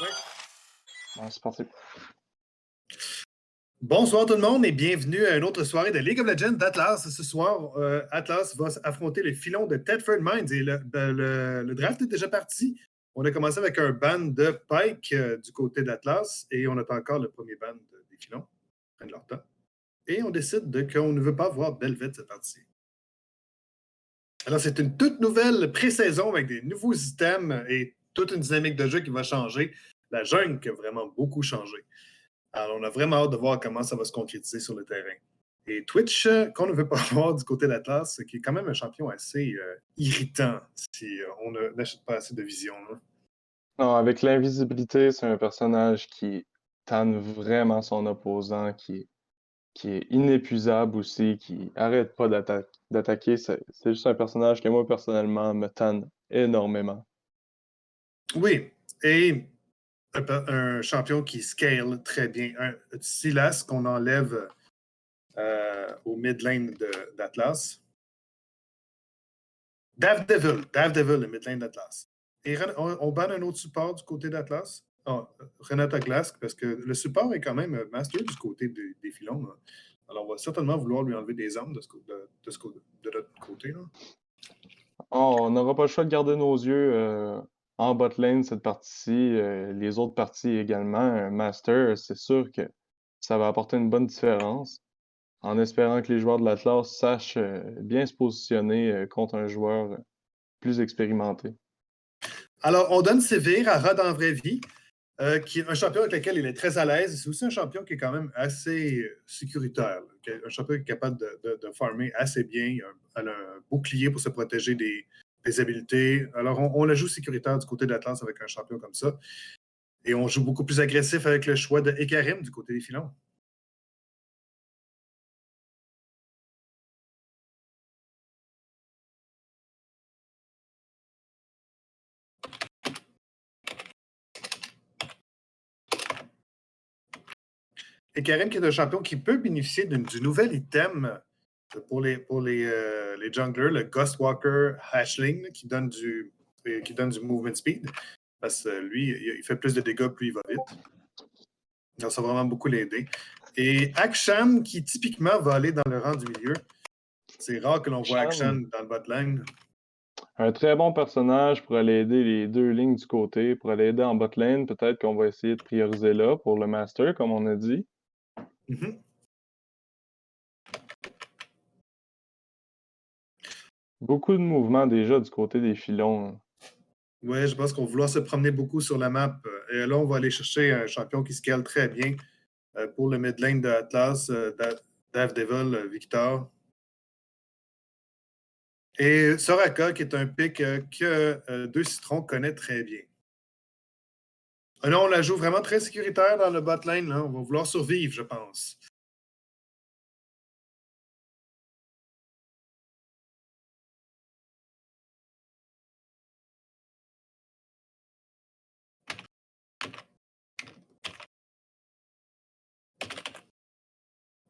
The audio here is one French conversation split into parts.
Ouais. Ouais, c'est parti. Bonsoir tout le monde et bienvenue à une autre soirée de League of Legends d'Atlas. Ce soir, Atlas va affronter les filons de Thetford Mines et le draft est déjà parti. On a commencé avec un ban de Pike du côté d'Atlas et on attend encore le premier ban des filons. Ils prennent leur temps. Et on décide qu'on ne veut pas voir Belvet cette partie. Alors, c'est une toute nouvelle pré-saison avec des nouveaux items et toute une dynamique de jeu qui va changer. La jungle qui a vraiment beaucoup changé. Alors, on a vraiment hâte de voir comment ça va se concrétiser sur le terrain. Et Twitch, qu'on ne veut pas voir du côté d'Atlas, qui est quand même un champion assez irritant si on n'achète pas assez de vision. Là. Non, avec l'invisibilité, c'est un personnage qui tanne vraiment son opposant, qui est inépuisable aussi, qui arrête pas d'attaquer. C'est juste un personnage que moi, personnellement, me tanne énormément. Oui, et un champion qui scale très bien. Un Silas qu'on enlève au mid lane d'Atlas. Daredevil, le mid lane d'Atlas. Et on banne un autre support du côté d'Atlas. Oh, Renata Glask, parce que le support est quand même master du côté des filons. Là. Alors, on va certainement vouloir lui enlever des armes de notre côté. Là. Oh, on n'aura pas le choix de garder nos yeux en bot lane cette partie-ci, les autres parties également. Un Master, c'est sûr que ça va apporter une bonne différence, en espérant que les joueurs de l'Atlas sachent bien se positionner contre un joueur plus expérimenté. Alors, on donne Sévère à Rod en vraie vie, qui est un champion avec lequel il est très à l'aise. C'est aussi un champion qui est quand même assez sécuritaire. Là. Un champion qui est capable de farmer assez bien. Elle a un bouclier pour se protéger des habiletés. Alors, on la joue sécuritaire du côté d'Atlas avec un champion comme ça. Et on joue beaucoup plus agressif avec le choix de Ekarim du côté des filons. Ekarim qui est un champion qui peut bénéficier du nouvel item pour les junglers, le Ghostwalker Hashling, qui donne du movement speed. Parce que lui, il fait plus de dégâts, plus il va vite. Donc, ça va vraiment beaucoup l'aider. Et Akshan, qui typiquement va aller dans le rang du milieu. C'est rare que l'on voit Akshan Shan, dans le bot lane. un très bon personnage pour aller aider les deux lignes du côté, pour aller aider en bot lane. Peut-être qu'on va essayer de prioriser là pour le Master, comme on a dit. Mm-hmm. Beaucoup de mouvements déjà du côté des filons. Oui, je pense qu'on va vouloir se promener beaucoup sur la map. Et là, on va aller chercher un champion qui scale très bien pour le mid lane de Atlas, Daredevil, Victor. Et Soraka, qui est un pick que Deux Citrons connaît très bien. Là, on la joue vraiment très sécuritaire dans le bot lane. Là. On va vouloir survivre, je pense.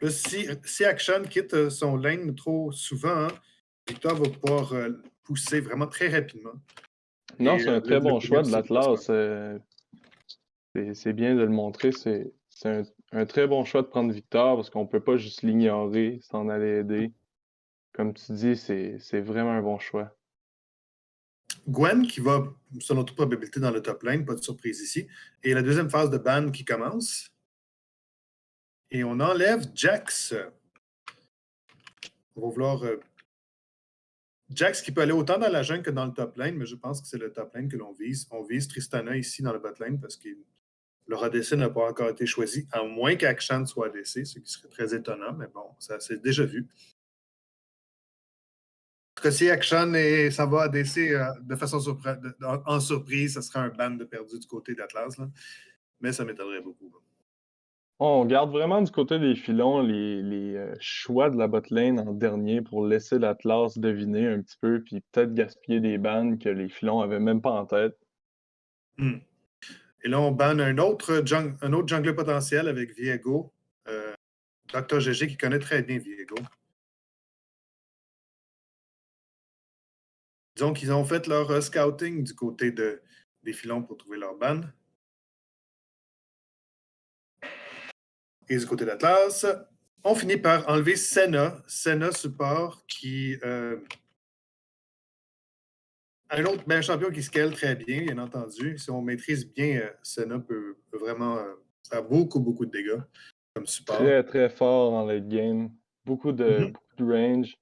Là, si Action quitte son lane trop souvent, hein, Victor va pouvoir pousser vraiment très rapidement. Non, Et c'est un le, très le bon premier choix de placement. l'Atlas. C'est bien de le montrer. C'est un très bon choix de prendre Victor parce qu'on peut pas juste l'ignorer, s'en aller aider. Comme tu dis, c'est vraiment un bon choix. Gwen qui va, selon toute probabilité, dans le top lane, pas de surprise ici. Et la deuxième phase de ban qui commence. Et on enlève Jax. On va vouloir Jax qui peut aller autant dans la jungle que dans le top lane, mais je pense que c'est le top lane que l'on vise. On vise Tristana ici dans le bot lane parce que le ADC n'a pas encore été choisi, à moins qu'Akshan soit ADC, ce qui serait très étonnant, mais bon, ça s'est déjà vu. En tout cas, si Akshan s'en va ADC de façon en surprise, ça serait un ban de perdu du côté d'Atlas, là. Mais ça m'étonnerait beaucoup. On garde vraiment du côté des filons les choix de la bot lane en dernier pour laisser l'Atlas deviner un petit peu, puis peut-être gaspiller des bans que les filons avaient même pas en tête. Hmm. Et là, on banne un autre jungler potentiel avec Viego. Dr. GG qui connaît très bien Viego. Disons qu'ils ont fait leur scouting du côté des filons pour trouver leur ban. Et du côté d'Atlas, on finit par enlever Senna. Senna support qui... un autre champion qui scale très bien entendu. Si on maîtrise bien, Senna peut vraiment faire beaucoup de dégâts comme support. Très, très fort en late game. Beaucoup de range.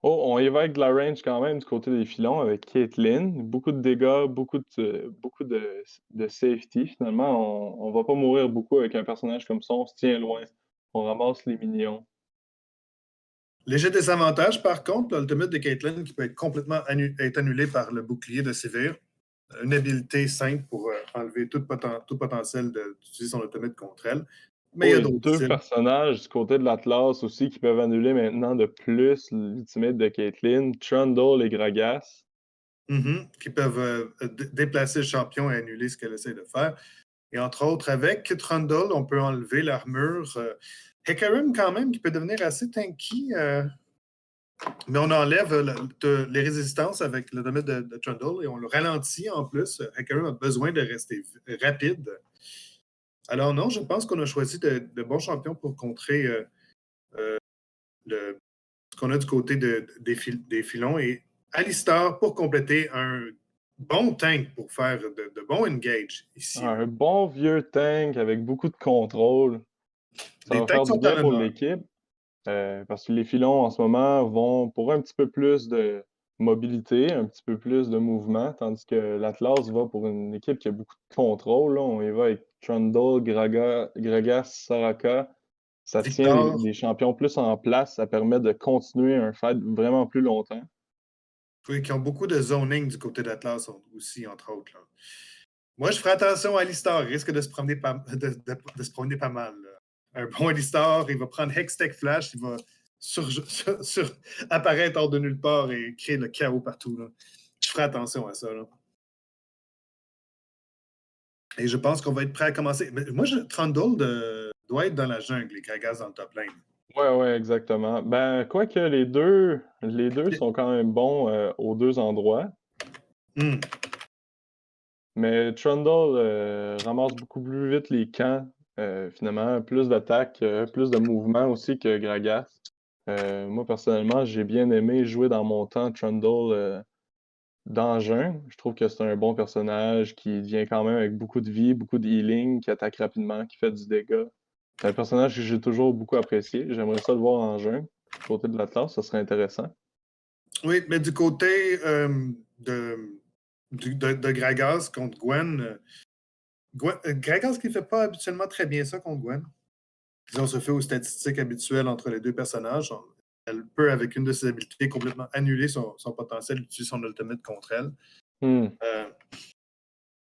Oh, on y va avec de la range quand même du côté des filons avec Caitlyn. Beaucoup de dégâts, beaucoup de safety. Finalement, on va pas mourir beaucoup avec un personnage comme ça. On se tient loin. On ramasse les minions. Léger désavantage, par contre, l'ultimate de Caitlyn qui peut être complètement être annulé par le bouclier de Sévère. Une habilité simple pour enlever tout potentiel d'utiliser son ultimate contre elle. Mais il y Oh, a et d'autres deux styles. personnages du côté de l'Atlas aussi qui peuvent annuler maintenant de plus l'ultimate de Caitlyn, Trundle et Gragas. Qui peuvent déplacer le champion et annuler ce qu'elle essaie de faire. Et entre autres, avec Trundle, on peut enlever l'armure. Hecarim, quand même, qui peut devenir assez tanky. Mais on enlève les résistances avec le domaine de Trundle et on le ralentit en plus. Hecarim a besoin de rester rapide. Alors non, je pense qu'on a choisi de bons champions pour contrer ce qu'on a du côté des filons. Et Alistar, pour compléter, un bon tank pour faire de bons engage ici. Un bon vieux tank avec beaucoup de contrôle. Ça Les va tanks faire du sont à bien pour l'honneur. l'équipe. Parce que les filons en ce moment vont pour un petit peu plus de mobilité, un petit peu plus de mouvement, tandis que l'Atlas va pour une équipe qui a beaucoup de contrôle. Là. On y va avec Trundle, Gragas, Soraka. Ça tient Victor, les champions plus en place, ça permet de continuer un fight vraiment plus longtemps. oui, qui ont beaucoup de zoning du côté d'Atlas aussi, entre autres. Là. Moi, je ferai attention à Alistar. Il risque de se promener de se promener pas mal. Là. Un bon Alistar, il va prendre Hextech Flash, il va apparaître hors de nulle part et créer le chaos partout. Là. Je ferai attention à ça. Là. Et je pense qu'on va être prêt à commencer. Mais moi, Trundle doit être dans la jungle, les Gragas dans le top lane. Ouais, exactement. Ben, quoique les deux sont quand même bons aux deux endroits. Hmm. Mais Trundle ramasse beaucoup plus vite les camps, finalement, plus d'attaques, plus de mouvement aussi que Gragas. Moi, personnellement, j'ai bien aimé jouer dans mon temps Trundle dans Jungle. Je trouve que c'est un bon personnage qui vient quand même avec beaucoup de vie, beaucoup de healing, qui attaque rapidement, qui fait du dégât. C'est un personnage que j'ai toujours beaucoup apprécié. J'aimerais ça le voir en Jungle. Du côté de l'Atlas, ça serait intéressant. Oui, mais du côté de Gragas contre Gwen, Gragas qui ne fait pas habituellement très bien ça contre Gwen. Si on se fait aux statistiques habituelles entre les deux personnages, elle peut, avec une de ses habiletés, complètement annuler son potentiel d'utiliser son ultimate contre elle. Hmm.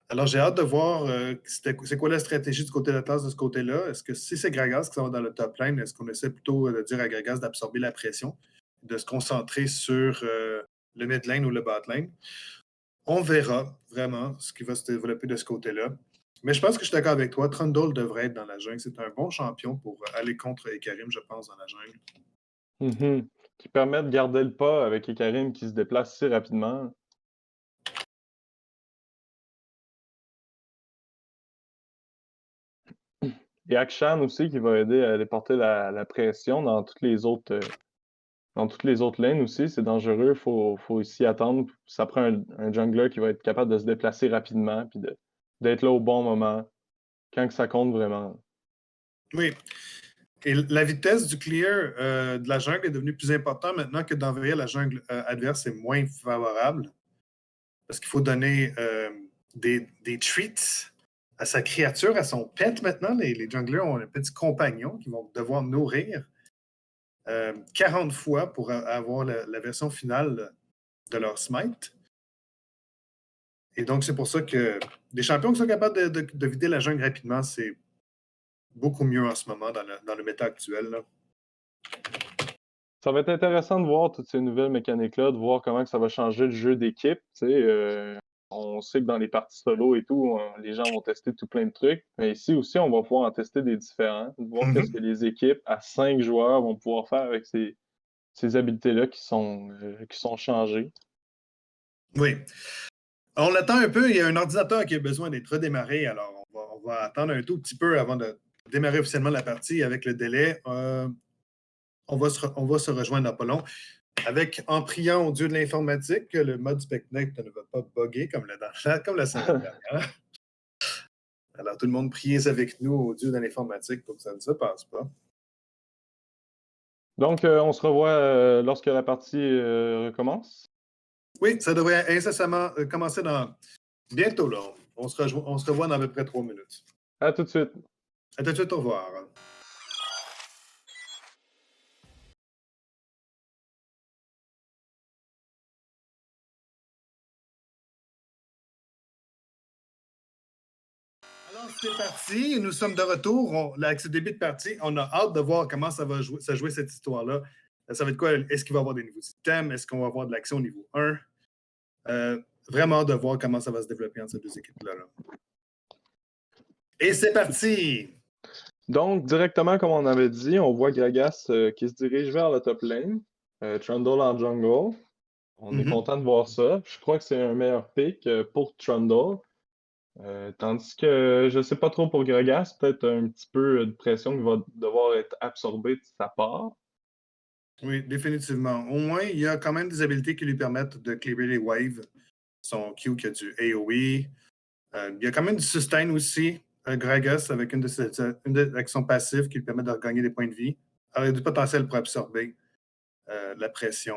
Alors, j'ai hâte de voir c'est quoi la stratégie du côté de la tasse de ce côté-là. Est-ce que si c'est Gragas qui s'en va dans le top lane, est-ce qu'on essaie plutôt de dire à Gragas d'absorber la pression, de se concentrer sur le mid lane ou le bot lane? On verra vraiment ce qui va se développer de ce côté-là. Mais je pense que je suis d'accord avec toi. Trundle devrait être dans la jungle. C'est un bon champion pour aller contre Ekarim, je pense, dans la jungle. Mhm. Qui permet de garder le pas avec Ekarim qui se déplace si rapidement. Et Akshan aussi qui va aider à aller porter la pression dans toutes les autres lanes aussi. C'est dangereux, faut s'y attendre. Ça prend un jungler qui va être capable de se déplacer rapidement puis d'être là au bon moment, quand que ça compte vraiment. Oui. Et la vitesse du clear de la jungle est devenue plus importante maintenant que d'envahir la jungle adverse est moins favorable. Parce qu'il faut donner des treats à sa créature, à son pet maintenant. Les junglers ont un petit compagnon qu'ils vont devoir nourrir 40 fois pour avoir la version finale de leur smite. Et donc, c'est pour ça que des champions qui sont capables de vider la jungle rapidement, c'est beaucoup mieux en ce moment dans le méta actuel. Là. Ça va être intéressant de voir toutes ces nouvelles mécaniques-là, de voir comment que ça va changer le jeu d'équipe. Tu sais, on sait que dans les parties solo et tout, les gens vont tester tout plein de trucs. Mais ici aussi, on va pouvoir en tester des différents, de voir qu'est-ce que les équipes à 5 joueurs vont pouvoir faire avec ces habiletés-là qui sont changées. Oui. On l'attend un peu. Il y a un ordinateur qui a besoin d'être redémarré. Alors, on va attendre un tout petit peu avant de démarrer officiellement la partie avec le délai. On va se rejoindre dans pas long. En priant au dieu de l'informatique que le mode Specnet ne va pas bugger comme la semaine dernière. Alors, tout le monde priez avec nous au dieu de l'informatique pour que ça ne se passe pas. Donc, on se revoit lorsque la partie recommence. Oui, ça devrait incessamment commencer dans bientôt, là. On se revoit dans à peu près 3 minutes. À tout de suite. À tout de suite, au revoir. Alors, c'est parti. Nous sommes de retour. Avec ce début de partie, on a hâte de voir comment ça va jouer cette histoire-là. Ça va être quoi? Est-ce qu'il va y avoir des nouveaux items? Est-ce qu'on va avoir de l'action au niveau 1? Vraiment hâte de voir comment ça va se développer entre ces deux équipes-là. Et c'est parti! Donc, directement, comme on avait dit, on voit Gragas qui se dirige vers la top lane. Trundle en jungle. On est content de voir ça. Je crois que c'est un meilleur pick pour Trundle. Tandis que je sais pas trop pour Gragas, peut-être un petit peu de pression qui va devoir être absorbée de sa part. Oui, définitivement. Au moins, il y a quand même des habiletés qui lui permettent de clearer les waves. Son Q qui a du AoE. Il y a quand même du sustain aussi. Gragas avec une actions passives qui lui permet de regagner des points de vie. Alors, il y a du potentiel pour absorber la pression.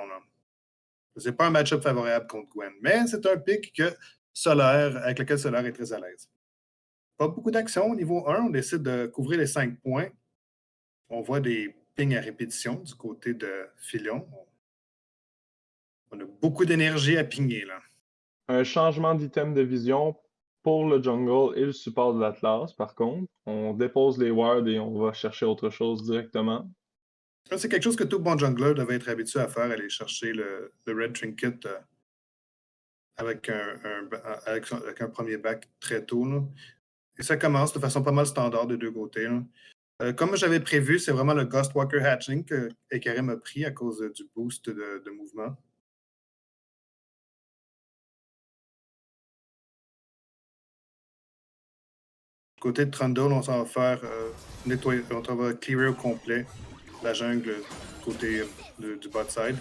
Ce n'est pas un match-up favorable contre Gwen, mais c'est un pick avec lequel Solaire est très à l'aise. Pas beaucoup d'actions au niveau 1. On décide de couvrir les 5 points. On voit des pings à répétition du côté de Philion. On a beaucoup d'énergie à pinguer, là. Un changement d'item de vision pour le jungle et le support de l'Atlas, par contre. On dépose les wards et on va chercher autre chose directement. Ça, c'est quelque chose que tout bon jungler devait être habitué à faire, aller chercher le Red Trinket avec un premier back très tôt. Là. Et ça commence de façon pas mal standard des deux côtés. Comme j'avais prévu, c'est vraiment le Ghostwalker Hatchling que Ekarim a pris à cause du boost de mouvement. Côté de Trundle, on s'en va faire nettoyer, on va clearer au complet la jungle côté du bot side.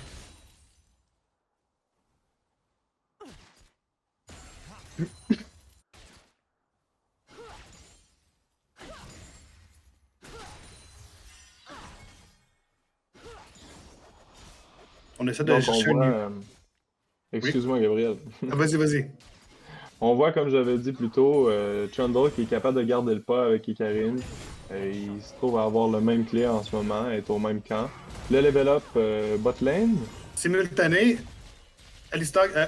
On essaie de chercher Excuse-moi, Gabriel. Vas-y. On voit, comme j'avais dit plus tôt, Trundle qui est capable de garder le pas avec Ikarin. Il se trouve à avoir le même clé en ce moment, être au même camp. Le level up bot lane. Simultané,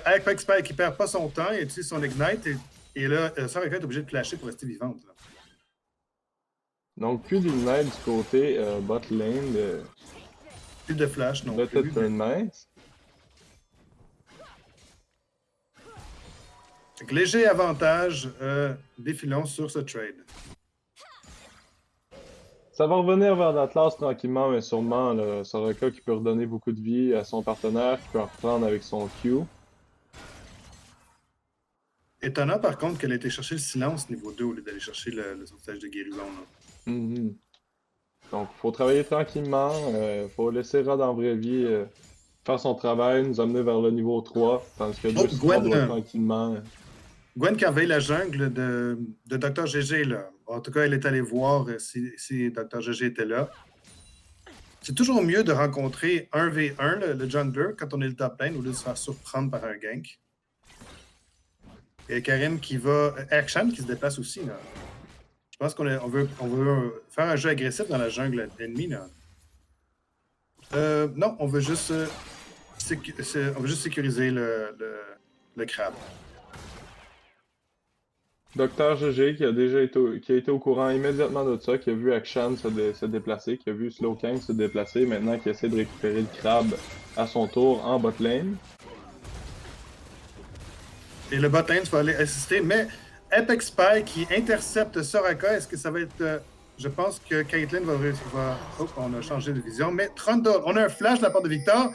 Apex Spike qui perd pas son temps, il utilise son Ignite et là, Soraka est obligé de flasher pour rester vivante. Là. Donc, plus d'ignite du côté bot lane. Plus de flash non plus. Peut-être un nice. Léger avantage des Philons sur ce trade. Ça va revenir vers l'Atlas tranquillement, mais sûrement. Le Soraka qui peut redonner beaucoup de vie à son partenaire, qui peut en reprendre avec son Q. Étonnant par contre qu'elle ait été chercher le silence niveau 2 au lieu d'aller chercher le sauvetage de guérison. Donc, il faut travailler tranquillement. Il faut laisser Rod en vraie vie faire son travail, nous amener vers le niveau 3. Tandis que deux Gwen, doit tranquillement. Gwen qui envahit la jungle de Dr. GG. Là. En tout cas, elle est allée voir si Dr. GG était là. C'est toujours mieux de rencontrer 1v1, le jungler, quand on est le top lane, au lieu de se faire surprendre par un gank. Et Karim qui va... Akshan qui se déplace aussi. Là. Je pense qu'on veut faire un jeu agressif dans la jungle ennemie. Là. Non, on veut juste sécuriser le crabe. Docteur GG qui a été au courant immédiatement de ça, qui a vu Akshan se déplacer, qui a vu Slowking se déplacer, maintenant qui essaie de récupérer le crabe à son tour en bot lane. Et le bot lane va aller assister, mais Apex Spy qui intercepte Soraka, est-ce que ça va être... je pense que Caitlyn va... Oh, on a changé de vision, mais Trundle, on a un flash de la part de Victor.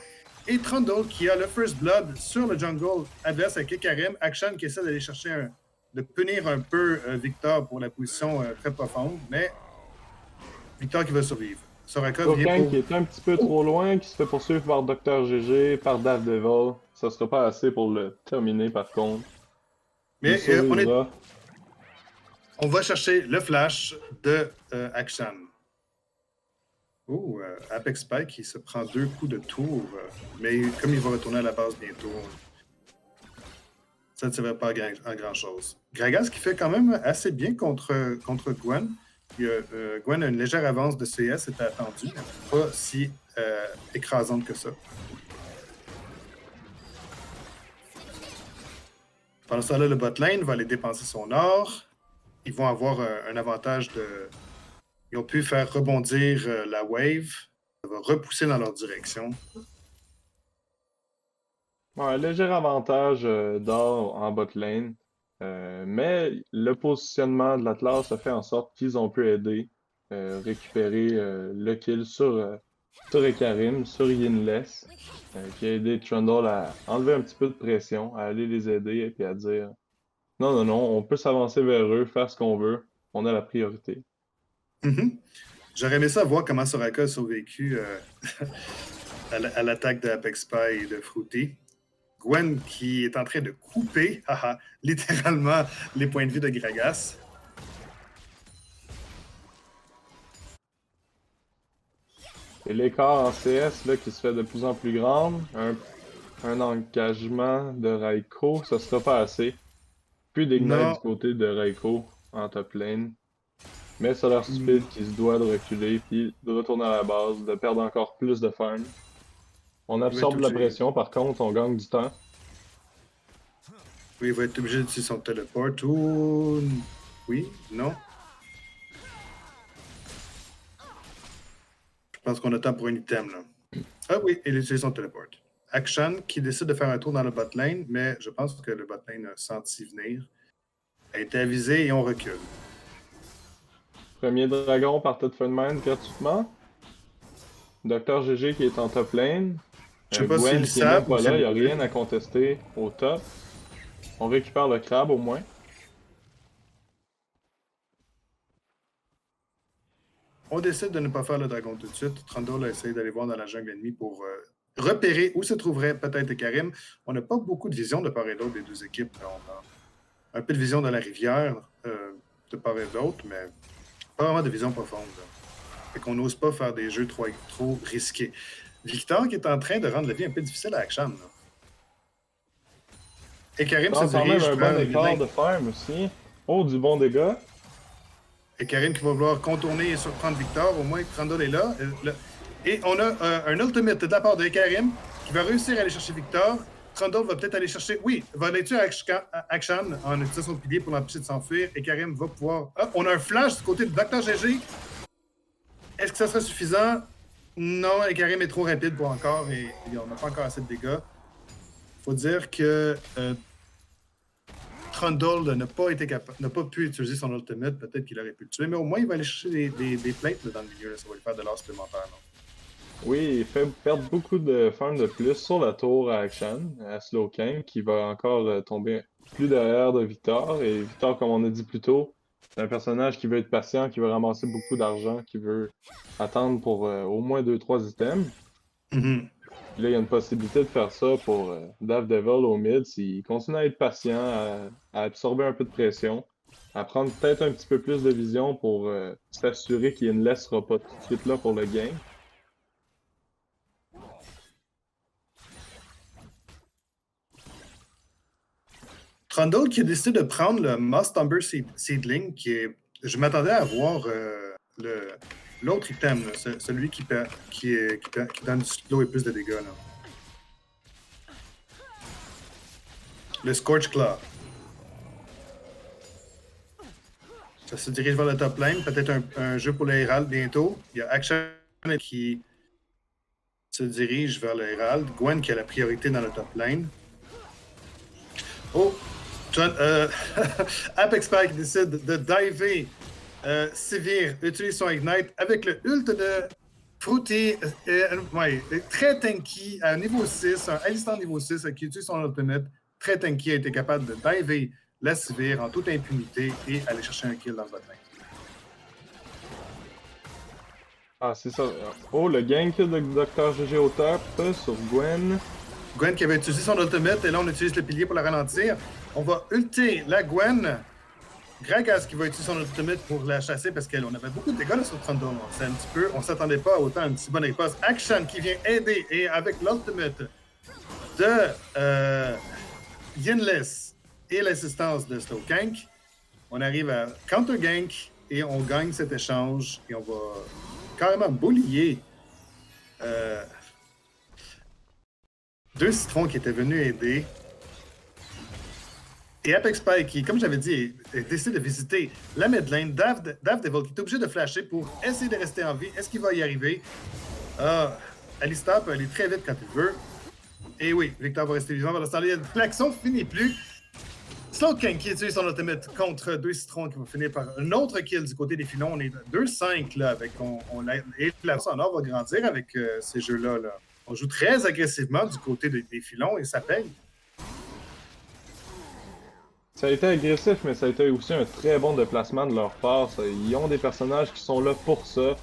Et Trundle qui a le First Blood sur le jungle adverse avec Ikarim. Akshan qui essaie d'aller chercher de punir un peu Victor pour la position très profonde, mais Victor qui va survivre. Soraka vient Gourkang pour... qui est un petit peu trop loin, qui se fait poursuivre par Dr. GG, par Daredevil. Ça sera pas assez pour le terminer par contre. Mais Il on va chercher le flash de Akshan. Oh, Apex Spike qui se prend 2 coups de tour, mais comme il va retourner à la base bientôt, ça ne servait pas à grand-chose. Gragas qui fait quand même assez bien contre Gwen. Gwen a une légère avance de CS, c'était attendu, mais pas si écrasante que ça. Pendant ce temps-là, le bot lane va aller dépenser son or. Ils vont avoir un avantage de... Ils ont pu faire rebondir la wave. Ça va repousser dans leur direction. un léger avantage d'or en bot lane. Mais le positionnement de l'Atlas a fait en sorte qu'ils ont pu aider, récupérer le kill sur Ikarim, sur Yinless, qui a aidé Trundle à enlever un petit peu de pression, à aller les aider et puis à dire non, non, non, on peut s'avancer vers eux, faire ce qu'on veut, on a la priorité. J'aurais aimé ça voir comment Soraka a survécu à l'attaque de Apex Spy et de Fruity. Gwen qui est en train de couper littéralement les points de vue de Gragas. Et l'écart en CS là, qui se fait de plus en plus grand, un engagement de Raiko, ça sera pas assez. Plus d'ignite du côté de Raiko en top lane. Mais ça leur stupide qui se doit de reculer puis de retourner à la base, de perdre encore plus de farm. On absorbe la pression, par contre, on gagne du temps. Oui, il va être obligé d'utiliser son téléport ou... Oui, non. Je pense qu'on attend pour un item, là. Ah oui, il utilise son téléport. Akshan qui décide de faire un tour dans le bot lane, mais je pense que le bot lane a senti venir. A été avisé et on recule. Premier dragon par Tetfordmine gratuitement. Dr. GG qui est en top lane. Je sais pas Gwen s'ils qui est même savent pas ou là, il n'y a rien à contester au top. On récupère le crabe au moins. On décide de ne pas faire le dragon tout de suite. Trundle a essayé d'aller voir dans la jungle ennemie pour repérer où se trouverait peut-être Karim. On n'a pas beaucoup de vision de part et d'autre des deux équipes. On a un peu de vision dans la rivière de part et d'autre, mais pas vraiment de vision profonde. Fait qu'on n'ose pas faire des jeux trop risqués. Victor qui est en train de rendre la vie un peu difficile à Akshan. Et Karim se dirige un bon écart de farm aussi. Oh, du bon dégât. Et Karim qui va vouloir contourner et surprendre Victor. Au moins, Trundle est là. Et on a un ultimate de la part de Karim qui va réussir à aller chercher Victor. Trundle va peut-être aller chercher... Oui, va aller tuer Akshan en utilisant son pilier pour l'empêcher de s'enfuir. Et Karim va pouvoir... Ah, on a un flash du côté de Dr. GG. Est-ce que ça serait suffisant? Non, et Karim est trop rapide pour encore et on n'a pas encore assez de dégâts. Faut dire que Trundle n'a pas pu utiliser son ultimate. Peut-être qu'il aurait pu le tuer, mais au moins il va aller chercher des plates là, dans le milieu. Là. Ça va lui faire de l'or supplémentaire. Non? Oui, il fait perdre beaucoup de farm de plus sur la tour à Akshan, à Slowking, qui va encore tomber plus derrière de Victor. Et Victor, comme on a dit plus tôt, c'est un personnage qui veut être patient, qui veut ramasser beaucoup d'argent, qui veut attendre pour au moins 2-3 items. Mm-hmm. Là, il y a une possibilité de faire ça pour Daredevil au mid, s'il continue à être patient, à absorber un peu de pression, à prendre peut-être un petit peu plus de vision pour s'assurer qu'il ne laissera pas tout de suite là pour le game. Trundle qui a décidé de prendre le Moss Tumber Seedling, qui est... Je m'attendais à voir l'autre item, là, celui qui donne du slow et plus de dégâts. Là. Le Scorch Claw. Ça se dirige vers le top lane. Peut-être un jeu pour le Herald bientôt. Il y a Akshan qui se dirige vers le Herald. Gwen qui a la priorité dans le top lane. Oh! Apex Spike décide de diver Sivir utilise son Ignite avec le ult Fruity, ouais, très tanky, à niveau 6, un Alistar niveau 6 qui utilise son ultimate, très tanky, a été capable de diver la Sivir en toute impunité et aller chercher un kill dans le botling. Ah, c'est ça. Oh, le gank de Dr. GG au top sur Gwen. Gwen qui avait utilisé son ultimate, et là on utilise le pilier pour la ralentir. On va ulter la Gwen. Gragas qui va utiliser son ultimate pour la chasser parce qu'on avait beaucoup de dégâts là, sur Trundle. C'est un petit peu, on s'attendait pas à autant une si bonne riposte. Action qui vient aider et avec l'ultimate de Yinless et l'assistance de Slowgank, on arrive à counter gank et on gagne cet échange et on va carrément boulier deux citrons qui étaient venus aider. Et Apex Spy, qui, comme j'avais dit, décide de visiter la midlane. Daredevil, qui est obligé de flasher pour essayer de rester en vie. Est-ce qu'il va y arriver? Alistar peut aller très vite quand il veut. Et oui, Victor va rester vivant. Le klaxon finit plus. Slowking qui utilise son ultimate contre deux citrons qui va finir par un autre kill du côté des filons. On est 2-5 là, avec et la en or va grandir avec ces jeux-là. Là. On joue très agressivement du côté des filons et ça paye. Ça a été agressif, mais ça a été aussi un très bon déplacement de leur part. Ils ont des personnages qui sont là pour ça.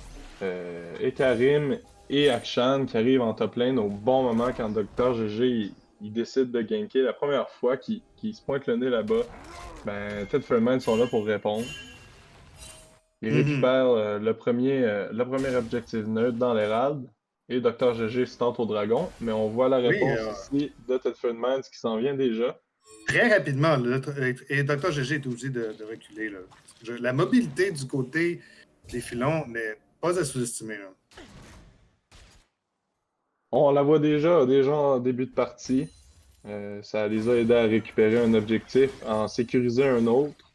Ekarim et Akshan qui arrivent en top lane au bon moment quand Dr. GG il décide de ganker. La première fois qu'il se pointe le nez là-bas, ben Tedfordman sont là pour répondre. Ils récupèrent le premier objectif neutre dans l'Hérald et Dr. GG se tente au dragon. Mais on voit la réponse ici de Tedfordman qui s'en vient déjà. Très rapidement, là, et Dr. GG est obligé de reculer. Là. La mobilité du côté des filons n'est pas à sous-estimer. Là. On la voit déjà en début de partie. Ça les a aidés à récupérer un objectif, à en sécuriser un autre,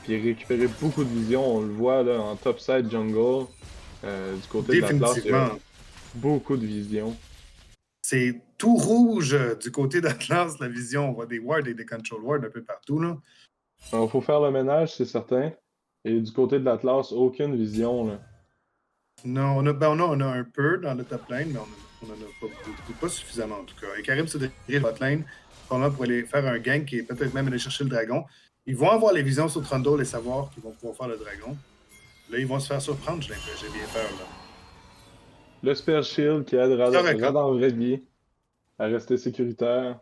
puis récupérer beaucoup de vision. On le voit là, en topside jungle, du côté de la classe, il y a beaucoup de vision. C'est tout rouge du côté d'Atlas, la vision. On voit des wards et des control wards un peu partout. Là. Il faut faire le ménage, c'est certain. Et du côté de l'Atlas, aucune vision. Là. Non, on a un peu dans le top lane, mais on n'en a pas beaucoup, pas suffisamment en tout cas. Et Karim se dirige le bot lane, probablement pour aller faire un gank et peut-être même aller chercher le dragon. Ils vont avoir les visions sur Trundle et savoir qu'ils vont pouvoir faire le dragon. Là, ils vont se faire surprendre, j'ai bien peur. Là. Le Spell Shield qui aide Radan Vredi à rester sécuritaire.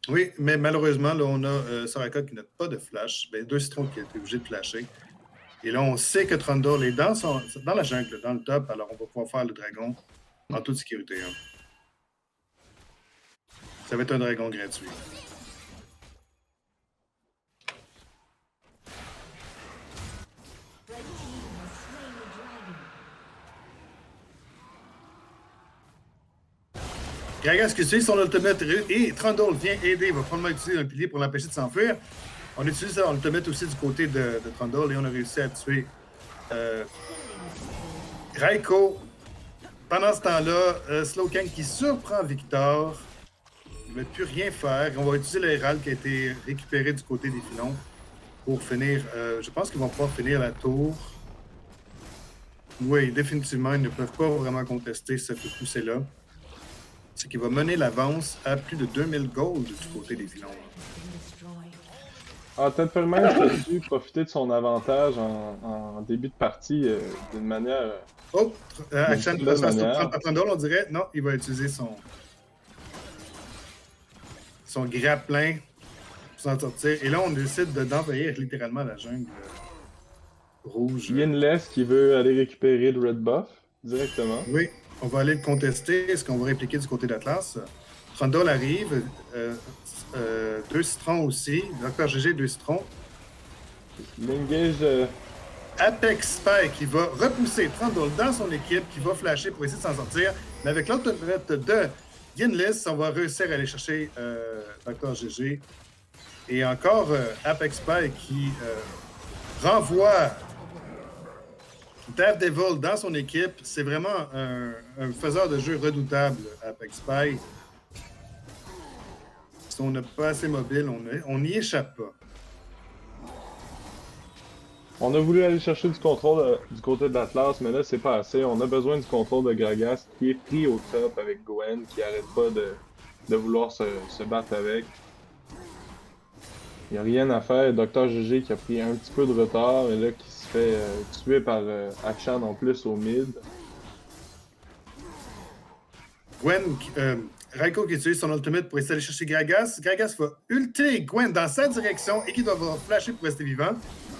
Oui, mais malheureusement, là, on a Soraka qui n'a pas de flash. Ben, deux citrons qui étaient obligés de flasher. Et là, on sait que Trundle est dans la jungle, dans le top, alors on va pouvoir faire le dragon en toute sécurité. Hein. Ça va être un dragon gratuit. Gragas qui utilise son ultimate et Trundle vient aider, il va probablement utiliser un pilier pour l'empêcher de s'enfuir. On utilise son ultimate aussi du côté de Trundle et on a réussi à tuer Raiko. Pendant ce temps-là, Slowking qui surprend Victor. Il ne va plus rien faire. On va utiliser l'Hérald qui a été récupéré du côté des filons pour finir. Je pense qu'ils vont pouvoir finir la tour. Oui, définitivement, ils ne peuvent pas vraiment contester cette poussée-là. C'est qu'il va mener l'avance à plus de 2000 gold du côté des filons. Tedfordman a su profiter de son avantage en début de partie d'une manière. Action va se faire surprendre par Trundle, on dirait. Non, il va utiliser son grappin pour s'en sortir. Et là, on décide d'envahir littéralement la jungle rouge. Yinless qui veut aller récupérer le red buff directement. Oui, on va aller le contester. Est-ce qu'on va répliquer du côté d'Atlas? Trundle arrive. Deux citrons aussi. Dr. GG, deux citrons. L'engage. Apex Spy qui va repousser Trundle dans son équipe, qui va flasher pour essayer de s'en sortir. Mais avec l'automate de Yinless, on va réussir à aller chercher Dr. GG. Et encore Apex Spy qui renvoie Daredevil dans son équipe. C'est vraiment un faiseur de jeu redoutable, Apex Spy. Si on n'est pas assez mobile, on n'y échappe pas. On a voulu aller chercher du contrôle du côté de l'Atlas, mais là, c'est pas assez. On a besoin du contrôle de Gragas qui est pris au top avec Gwen, qui arrête pas de vouloir se battre avec. Il n'y a rien à faire. Dr. GG qui a pris un petit peu de retard et là qui se fait tuer par Akshan en plus au mid. Gwen, Raiko qui utilise son ultimate pour essayer d'aller chercher Gragas. Gragas va ulter Gwen dans sa direction et qui doit flasher pour rester vivant.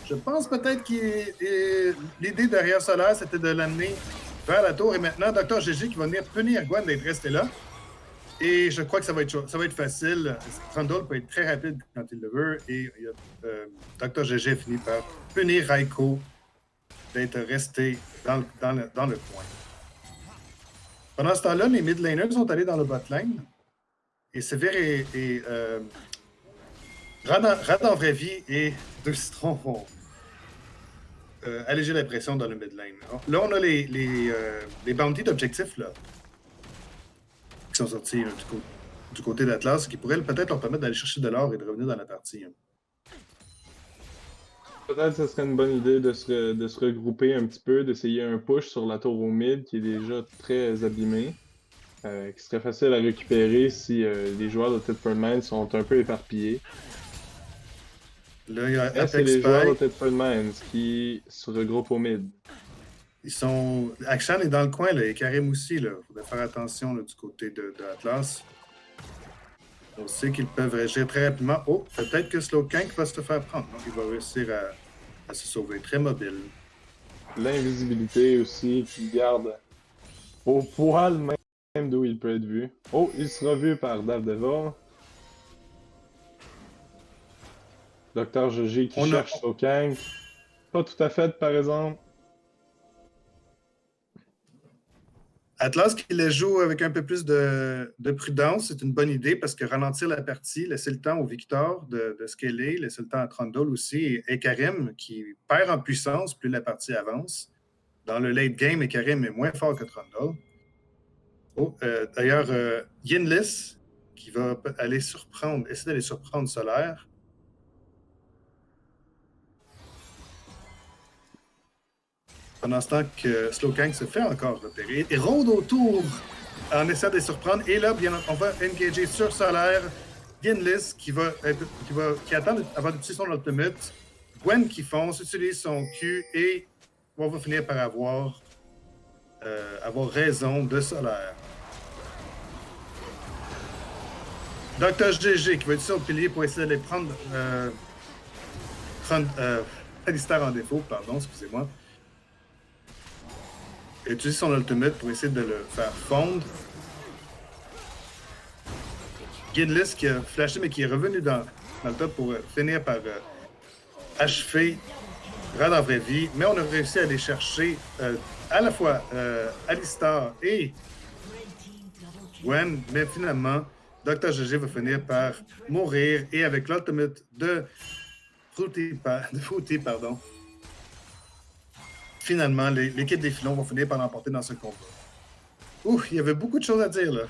Je pense peut-être que l'idée derrière Solaire, c'était de l'amener vers la tour. Et maintenant, Dr. GG qui va venir punir Gwen d'être resté là. Et je crois que ça va être facile. Trundle peut être très rapide quand il le veut. Et Dr. GG finit par punir Raiko d'être resté dans le coin. Pendant ce temps-là, les mid laners sont allés dans le bot lane. Et Sévère et Rad en vraie vie et Deux Citrons vont alléger la pression dans le mid lane. Là, on a les bounties d'objectifs là, qui sont sortis là, du côté d'Atlas, qui pourraient peut-être leur permettre d'aller chercher de l'or et de revenir dans la partie. Peut-être que ce serait une bonne idée de se regrouper un petit peu, d'essayer un push sur la tour au mid qui est déjà très abîmée, qui serait facile à récupérer si les joueurs de Thetford Mines sont un peu éparpillés. Là, il y a Apex c'est les joueurs de Thetford Mines qui se regroupent au mid. Akshan est dans le coin, là, et Karim aussi. Il faudrait faire attention là, du côté de Atlas. On sait qu'ils peuvent réagir très rapidement. Oh, peut-être que Slowking va se faire prendre. Donc, il va réussir à se sauver. Très mobile. L'invisibilité aussi, qui garde au poil même d'où il peut être vu. Oh, il sera vu par Daredevil. Dr. GG qui cherche Slowking. Pas tout à fait, par exemple. Atlas qui les joue avec un peu plus de prudence, c'est une bonne idée parce que ralentir la partie, laisser le temps au Victor de scaler, laisser le temps à Trundle aussi, et Karim qui perd en puissance plus la partie avance. Dans le late game, Karim est moins fort que Trundle. Oh, d'ailleurs, Yinlis qui va essayer d'aller surprendre Solaire. Pendant ce temps que Slowking se fait encore repérer et rôde autour en essayant de les surprendre. Et là, bien, on va engager sur Solaire Yinlis qui attend avant d'utiliser son ultimate. Gwen qui fonce, utilise son Q et on va finir par avoir raison de Solaire. Dr. GG qui va utiliser son pilier pour essayer de les prendre. Alistair en défaut, pardon, excusez-moi. Il utilise son ultimate pour essayer de le faire fondre. Gidlis qui a flashé mais qui est revenu dans le top pour finir par achever Rad en vraie vie. Mais on a réussi à aller chercher à la fois Alistair et Gwen. Mais finalement, Dr. GG va finir par mourir et avec l'ultimate de Fruity, pardon. Finalement, l'équipe des Filons va finir par l'emporter dans ce combat. Ouf, il y avait beaucoup de choses à dire, là.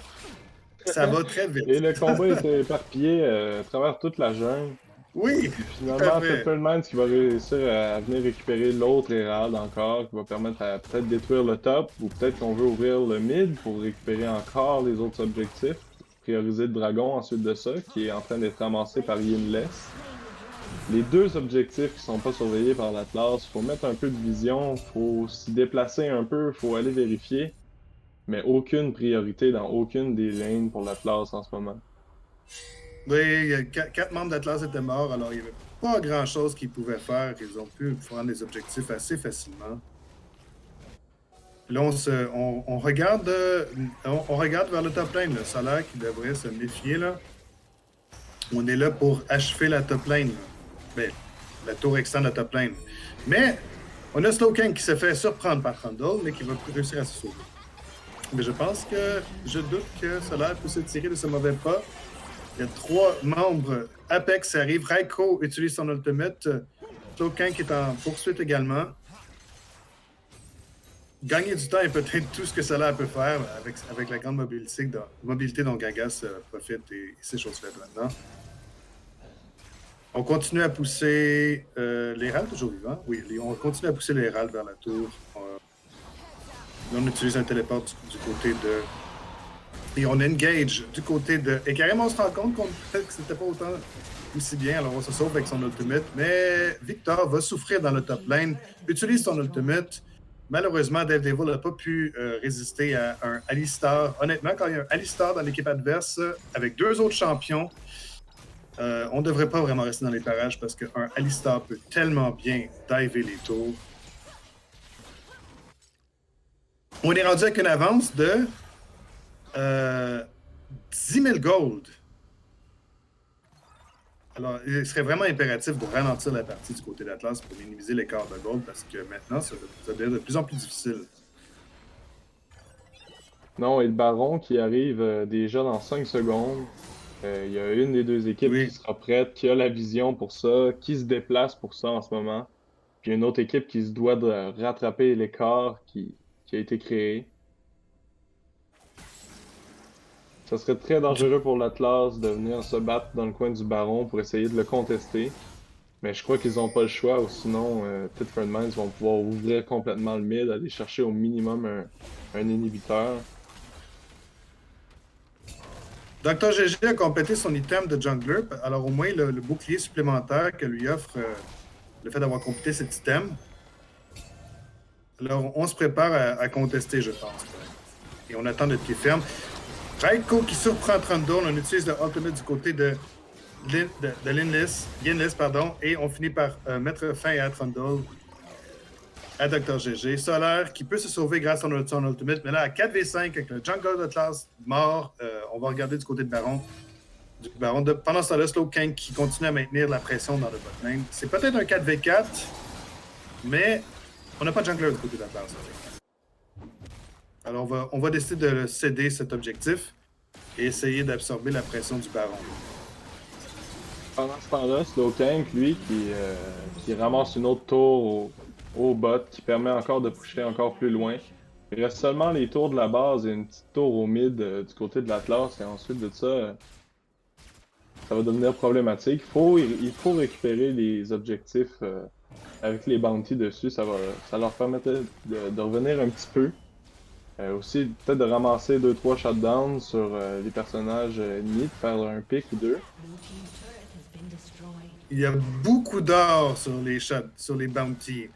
Ça va très vite. Et le combat était éparpillé à travers toute la jungle. Oui! Et finalement, Thetford Mines qui va réussir à venir récupérer l'autre Herald encore, qui va permettre à peut-être détruire le top, ou peut-être qu'on veut ouvrir le mid pour récupérer encore les autres objectifs. Prioriser le dragon ensuite de ça, qui est en train d'être ramassé par Yinless. Les deux objectifs qui sont pas surveillés par l'Atlas, faut mettre un peu de vision, faut s'y déplacer un peu, faut aller vérifier, mais aucune priorité dans aucune des lanes pour l'Atlas en ce moment. Oui, 4 membres d'Atlas étaient morts, alors il n'y avait pas grand-chose qu'ils pouvaient faire. Ils ont pu prendre des objectifs assez facilement. Là, on regarde vers le top lane, le Solaire qui devrait se méfier. Là. On est là pour achever la top lane. Ben, la tour externe de la top lane. Mais on a Slowking qui se fait surprendre par Trundle, mais qui va réussir à se sauver. Mais je doute que Solaire puisse se tirer de ce mauvais pas. Il y a 3 membres. Apex arrive. Raiko utilise son ultimate. Slowking qui est en poursuite également. Gagner du temps est peut-être tout ce que Solaire peut faire avec la grande mobilité dont Gragas profite et c'est chose faite maintenant. On continue à pousser les Herald, toujours vivants. Oui, on continue à pousser les Herald vers la tour. Là, on utilise un téléport du côté de. Et on engage du côté de. Et carrément, on se rend compte que c'était pas autant aussi bien. Alors, on se sauve avec son ultimate. Mais Victor va souffrir dans le top lane, utilise son ultimate. Malheureusement, Daredevil n'a pas pu résister à un Alistar. Honnêtement, quand il y a un Alistar dans l'équipe adverse avec deux autres champions, on ne devrait pas vraiment rester dans les parages parce qu'un Alistar peut tellement bien diver les tours. On est rendu avec une avance de 10 000 gold. Alors, il serait vraiment impératif de ralentir la partie du côté d'Atlas pour minimiser l'écart de gold parce que maintenant, ça devient de plus en plus difficile. Non, et le Baron qui arrive déjà dans 5 secondes. Il y a une des deux équipes Oui. qui sera prête, qui a la vision pour ça, qui se déplace pour ça en ce moment. Puis une autre équipe qui se doit de rattraper l'écart qui a été créé. Ça serait très dangereux pour l'Atlas de venir se battre dans le coin du Baron pour essayer de le contester. Mais je crois qu'ils n'ont pas le choix, ou sinon Thetford Mines vont pouvoir ouvrir complètement le mid, aller chercher au minimum un inhibiteur. Dr. GG a complété son item de jungler, alors au moins le bouclier supplémentaire que lui offre le fait d'avoir complété cet item. Alors on se prépare à contester, je pense. Et on attend de pied ferme. Raiko qui surprend Trundle, on utilise le ultimate du côté de Yinlis, et on finit par mettre fin à Trundle, à Dr. GG. Solaire qui peut se sauver grâce à son ultimate, mais là à 4v5 avec le jungle de classe mort, on va regarder du côté de Baron. Pendant ce temps-là, Slowking qui continue à maintenir la pression dans le bot lane. C'est peut-être un 4v4, mais on n'a pas de jungler du côté de l'Atlas. Alors on va décider de céder cet objectif et essayer d'absorber la pression du Baron. Pendant ce temps-là, Slowtank, lui, qui ramasse une autre tour au bot, qui permet encore de pusher encore plus loin. Il reste seulement les tours de la base et une petite tour au mid du côté de l'Atlas, et ensuite de ça, ça va devenir problématique. Il faut récupérer les objectifs avec les bounties dessus, ça leur permettait de revenir un petit peu. Aussi, peut-être de ramasser 2-3 shutdowns sur les personnages ennemis, de faire un pick ou deux. Il y a beaucoup d'or sur les bounties.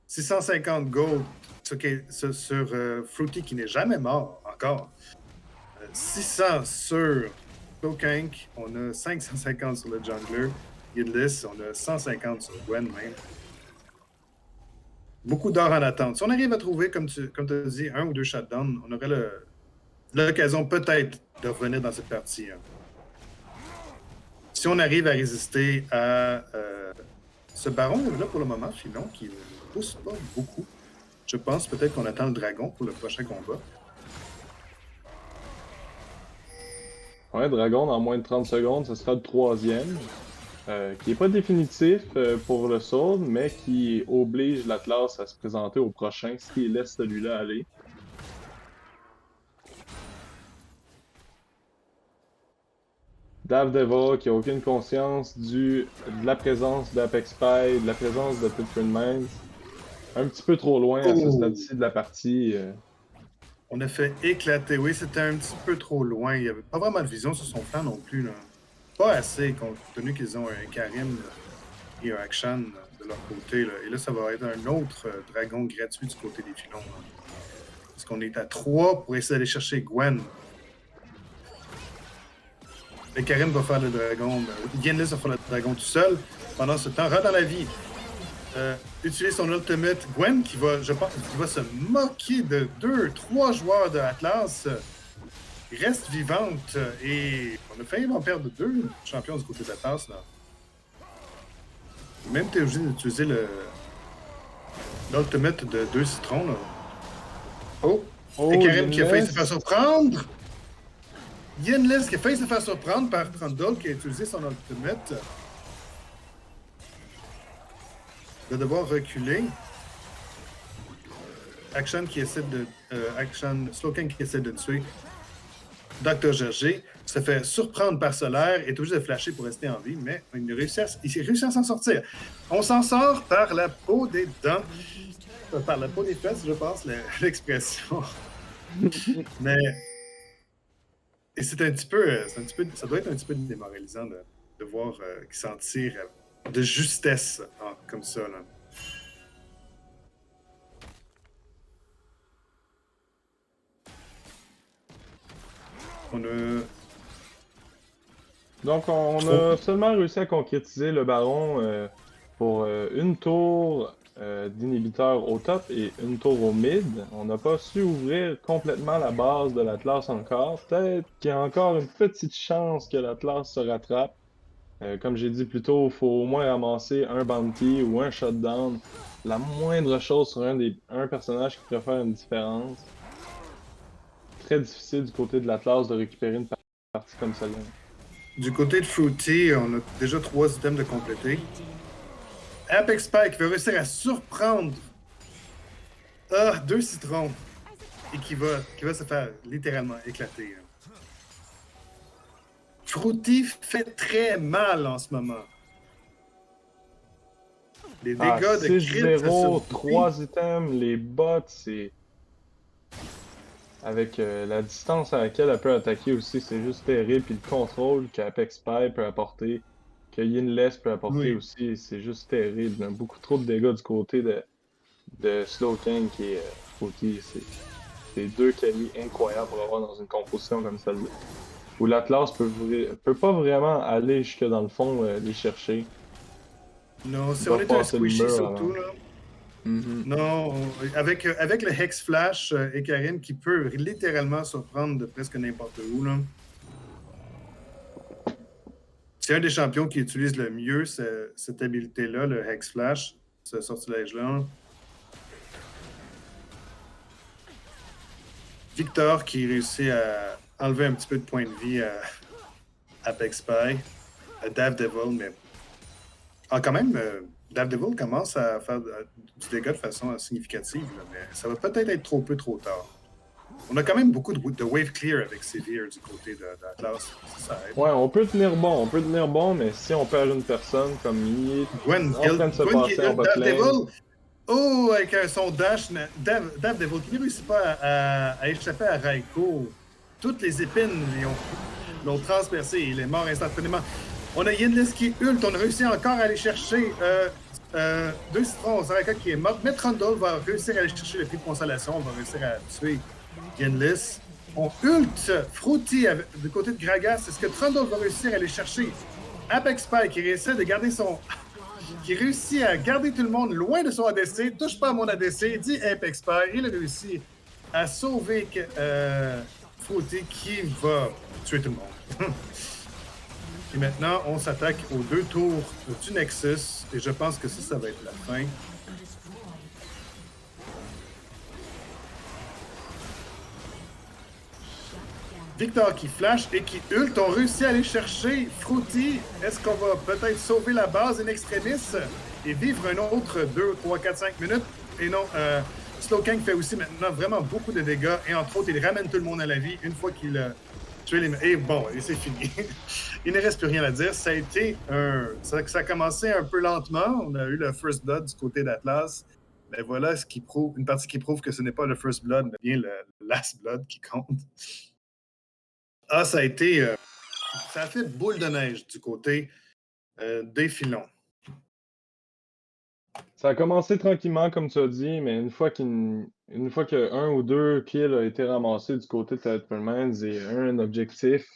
650 gold sur Fruity qui n'est jamais mort encore. 600 sur Slowkank. On a 550 sur le jungler. Yidlis, on a 150 sur Gwen même. Beaucoup d'or en attente. Si on arrive à trouver, comme tu as dit, un ou deux shutdowns, on aurait l'occasion peut-être de revenir dans cette partie. Hein. Si on arrive à résister à ce baron là pour le moment, Filon, qui ne pousse pas beaucoup, je pense peut-être qu'on attend le dragon pour le prochain combat. Ouais, dragon dans moins de 30 secondes, ce sera le troisième. Qui n'est pas définitif pour le Sword, mais qui oblige l'Atlas à se présenter au prochain s'il laisse celui-là aller. Daredevil qui n'a aucune conscience de la présence d'Apex Spy, de la présence de Thetford Mines. Un petit peu trop loin à ce stade-ci de la partie. On a fait éclater. Oui, c'était un petit peu trop loin. Il n'y avait pas vraiment de vision sur son flanc non plus. Là. Pas assez, compte tenu qu'ils ont un Karim et un Akshan de leur côté. Là. Et là, ça va être un autre dragon gratuit du côté des filons. Là. Parce qu'on est à 3 pour essayer d'aller chercher Gwen. Et Karim va faire le dragon. Yenlis va faire le dragon tout seul. Pendant ce temps, rentre dans la vie. Utilise son ultimate. Gwen qui va, je pense, qui va se moquer de 2-3 joueurs de Atlas. Reste vivante et on a failli en perdre 2 champions du côté de l'Atlas. Même t'es obligé d'utiliser l'ultimate de 2 citrons. Là. Oh! Et Karim qui a failli se faire surprendre. Yenlis qui a failli se faire surprendre par Trundle qui a utilisé son ultimate. Va devoir reculer. Slowking qui essaie de le tuer. Dr. Gerger se fait surprendre par Solaire, est obligé de flasher pour rester en vie, mais il réussit à s'en sortir. On s'en sort par la peau des dents, par la peau des fesses, je pense, l'expression. Mais et c'est un petit peu, ça doit être un petit peu démoralisant de voir qu'il s'en tire de justesse comme ça. Là. On a Donc, on a seulement réussi à concrétiser le baron pour une tour d'inhibiteur au top et une tour au mid. On n'a pas su ouvrir complètement la base de l'Atlas encore. Peut-être qu'il y a encore une petite chance que l'Atlas se rattrape. Comme j'ai dit plus tôt, il faut au moins ramasser un bounty ou un shutdown. La moindre chose sur un personnage qui pourrait faire une différence. Très difficile du côté de l'Atlas de récupérer une partie comme celle-là. Du côté de Fruity, on a déjà 3 items de compléter. Apex Spike va réussir à surprendre 2 citrons et qui va se faire littéralement éclater. Fruity fait très mal en ce moment. Les dégâts de crit 6-0, 3 items, les bots, c'est... Avec la distance à laquelle elle peut attaquer aussi, c'est juste terrible. Puis le contrôle qu'Apex Spy peut apporter, que Yinless peut apporter Oui. aussi, c'est juste terrible. Il y a beaucoup trop de dégâts du côté de Slowking qui est Fruity. C'est 2 carries incroyables pour avoir dans une composition comme celle-là. Où l'Atlas peut pas vraiment aller jusque dans le fond les chercher. Non, si Il on va est un passer le squishy mur surtout, avant. là. Mhm. Non, avec le Hex Flash et Karine qui peut littéralement surprendre de presque n'importe où. Là. C'est un des champions qui utilise le mieux cette habilité-là, le Hex Flash, ce sortilège-là. Victor qui réussit à enlever un petit peu de points de vie à Apex Spy, à Daredevil, mais quand même, Daredevil commence à faire du dégât de façon significative, là, mais ça va peut-être être trop peu trop tard. On a quand même beaucoup de wave clear avec Severe du côté d'Atlas. Ça aide. Ouais, on peut tenir bon, mais si on perd une personne, comme il est en train de se Gwen passer en bot lane, Daredevil, oh, avec son dash, Daredevil qui ne réussit pas à échapper à Raiko. Toutes les épines l'ont transpercé. Il est mort instantanément. On a Yinless qui ult. On a réussi encore à aller chercher 2 citrons. Saraka qui est mort. Mais Trundle va réussir à aller chercher le prix de consolation. On va réussir à tuer Yinless. On ult Fruity du côté de Gragas. Est-ce que Trundle va réussir à aller chercher Apex Spy qui réussit de garder qui réussit à garder tout le monde loin de son ADC, touche pas à mon ADC, dit Apex Spy. Il a réussi à sauver Fruity qui va tuer tout le monde. Et maintenant, on s'attaque aux 2 tours du Nexus. Et je pense que ça va être la fin. Victor qui flash et qui ult. On réussit à aller chercher Fruity. Est-ce qu'on va peut-être sauver la base in extremis et vivre un autre 2, 3, 4, 5 minutes? Et non, Slowking fait aussi maintenant vraiment beaucoup de dégâts. Et entre autres, il ramène tout le monde à la vie une fois qu'il a tué les... Et bon, et c'est fini. Il ne reste plus rien à dire. Ça a été ça a commencé un peu lentement. On a eu le First Blood du côté d'Atlas. Mais voilà une partie qui prouve que ce n'est pas le First Blood, mais bien le Last Blood qui compte. Ah, ça a fait boule de neige du côté des filons. ça a commencé tranquillement, comme tu as dit, mais une fois que un ou deux kills a été ramassé du côté de Tethermans et un objectif,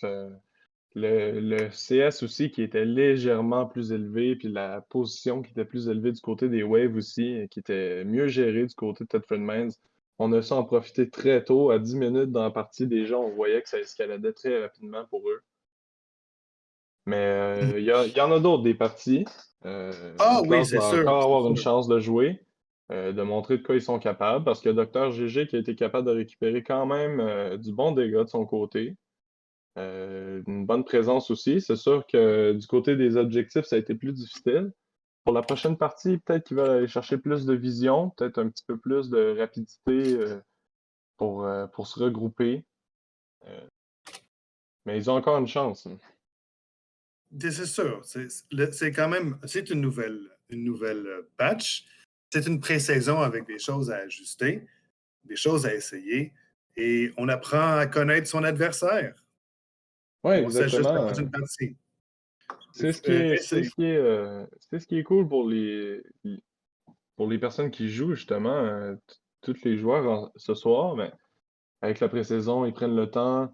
le CS aussi qui était légèrement plus élevé, puis la position qui était plus élevée du côté des Waves aussi, qui était mieux gérée du côté de Tethermans. On a su en profiter très tôt, à 10 minutes dans la partie déjà, on voyait que ça escaladait très rapidement pour eux. Mais il y en a d'autres des parties. Ah oui, Atlas c'est va sûr. encore avoir C'est une sûr. chance de jouer, de montrer de quoi ils sont capables, parce que Dr. GG qui a été capable de récupérer quand même du bon dégât de son côté. Une bonne présence aussi. C'est sûr que du côté des objectifs, ça a été plus difficile. Pour la prochaine partie, peut-être qu'ils veulent aller chercher plus de vision, peut-être un petit peu plus de rapidité pour se regrouper. Mais ils ont encore une chance, hein. C'est sûr. C'est quand même. C'est une nouvelle batch. C'est une pré-saison avec des choses à ajuster, des choses à essayer. Et on apprend à connaître son adversaire. Ouais, On s'ajuste exactement. à une partie. C'est ce qui est, c'est Essaye. ce qui est, c'est ce qui est cool pour les personnes qui jouent, justement, tous les joueurs ce soir, mais avec la pré-saison, ils prennent le temps,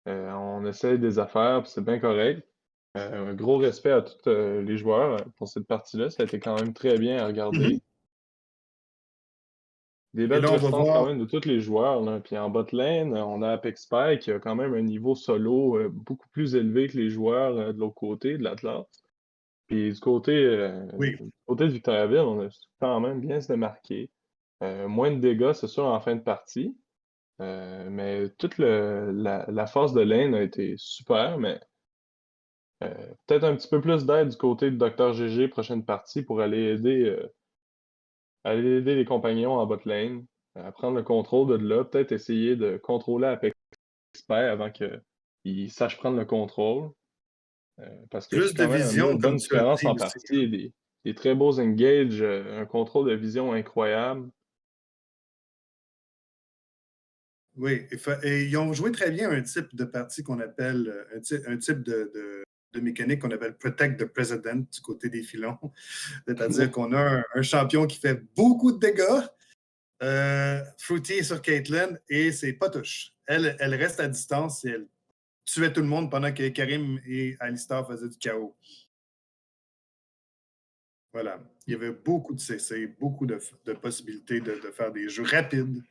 on essaie des affaires, puis c'est bien correct. Un gros respect à tous les joueurs pour cette partie-là. Ça a été quand même très bien à Mhm. regarder. Des Et belles là, on va prestances quand voir. même de tous les joueurs, là. Puis en bot lane, on a Apex Spy qui a quand même un niveau solo beaucoup plus élevé que les joueurs de l'autre côté, de l'Atlas. Puis Oui, du côté de Victoriaville, on a quand même bien se démarqué. Moins de dégâts, c'est sûr, en fin de partie. Mais toute la phase de lane a été super, mais peut-être un petit peu plus d'aide du côté de Dr. GG prochaine partie pour aller aider les compagnons en bot lane, à prendre le contrôle de là, peut-être essayer de contrôler Apex Expert avant qu'il sache prendre le contrôle. Parce qu'il y a plus de quand même amené vision, une comme bonne tu as différence dit en aussi. partie, des très beaux engages, un contrôle de vision incroyable. Oui, et ils ont joué très bien un type de partie qu'on appelle, un type de mécanique qu'on appelle Protect the President du côté des filons. C'est-à-dire qu'on a un champion qui fait beaucoup de dégâts. Fruity est sur Caitlyn et c'est pas touche. Elle reste à distance et elle tuait tout le monde pendant que Karim et Alistar faisaient du chaos. Voilà. Il y avait beaucoup de CC, beaucoup de possibilités de faire des jeux rapides.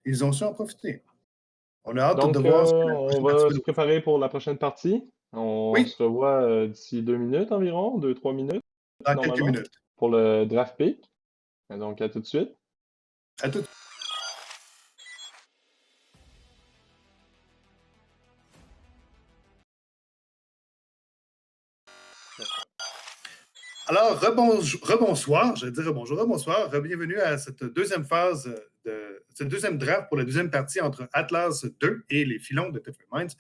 Ils ont su en profiter. On a hâte de Donc, voir ce que la on prochaine partie va va se nous. préparer pour la prochaine partie. On Oui, se revoit d'ici 2 minutes environ, 2, 3 minutes, dans quelques normalement, minutes. pour le draft pick. Donc, à tout de suite. À tout. Alors, rebonsoir, je vais dire rebonjour, rebonsoir, bienvenue à cette deuxième phase de cette deuxième draft pour la deuxième partie entre Atlas 2 et les filons de Different Minds.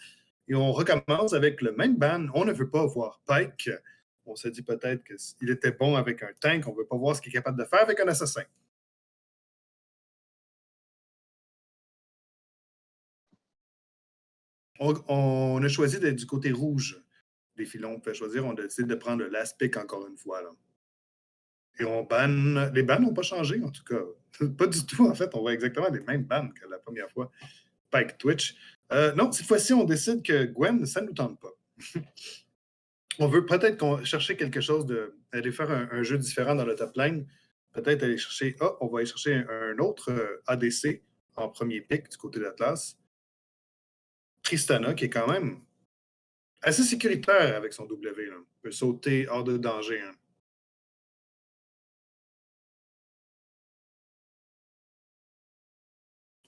Et on recommence avec le même ban. On ne veut pas voir Pike. On s'est dit peut-être qu'il était bon avec un tank. On ne veut pas voir ce qu'il est capable de faire avec un assassin. On a choisi d'être du côté rouge des filons. On peut choisir, on a décidé de prendre le last pick encore une fois. Là. Et on banne. Les bans n'ont pas changé, en tout cas. Pas du tout, en fait. On voit exactement les mêmes bans que la première fois. Pike Twitch. Non, cette fois-ci, on décide que Gwen, ça ne nous tente pas. On veut peut-être chercher quelque chose aller faire un jeu différent dans le top lane. Peut-être aller chercher. Ah, on va aller chercher un autre ADC en premier pick du côté d'Atlas. Tristana, qui est quand même assez sécuritaire avec son W. Là. Peut sauter hors de danger. Hein.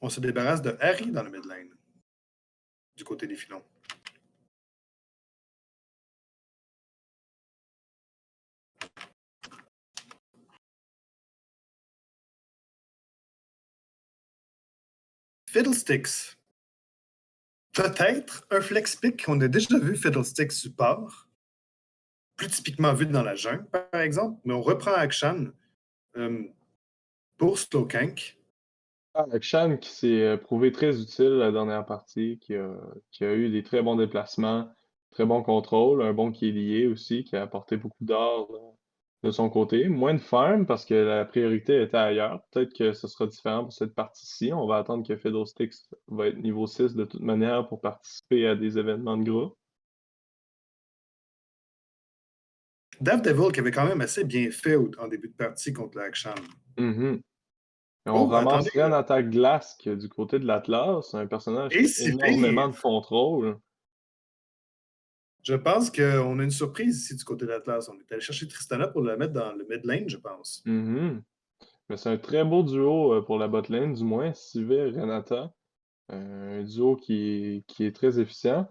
On se débarrasse de Harry dans le mid lane du côté des filons. Fiddlesticks. Peut-être un flex pick. On a déjà vu Fiddlesticks support. Plus typiquement vu dans la jungle, par exemple. Mais on reprend Akshan euh, pour Slowkank. Avec Shan qui s'est prouvé très utile la dernière partie, qui a eu des très bons déplacements, très bon contrôle, un bon qui est lié aussi, qui a apporté beaucoup d'or de son côté. Moins de farm parce que la priorité était ailleurs. Peut-être que ce sera différent pour cette partie-ci. On va attendre que Fiddlesticks va être niveau 6 de toute manière pour participer à des événements de groupe. Daredevil qui avait quand même assez bien fait en début de partie contre l'Akshan. Mhm. Et on Oh, ramasse attendez. Ren Attack Glass qui, du côté de l'Atlas, un personnage Et qui a si énormément pire! de contrôle. Je pense qu'on a une surprise ici du côté d'Atlas. On est allé chercher Tristana pour la mettre dans le mid lane, je pense. Mhm. Mais c'est un très beau duo pour la botlane, du moins, Sivir et Renata. Un duo qui est très efficient.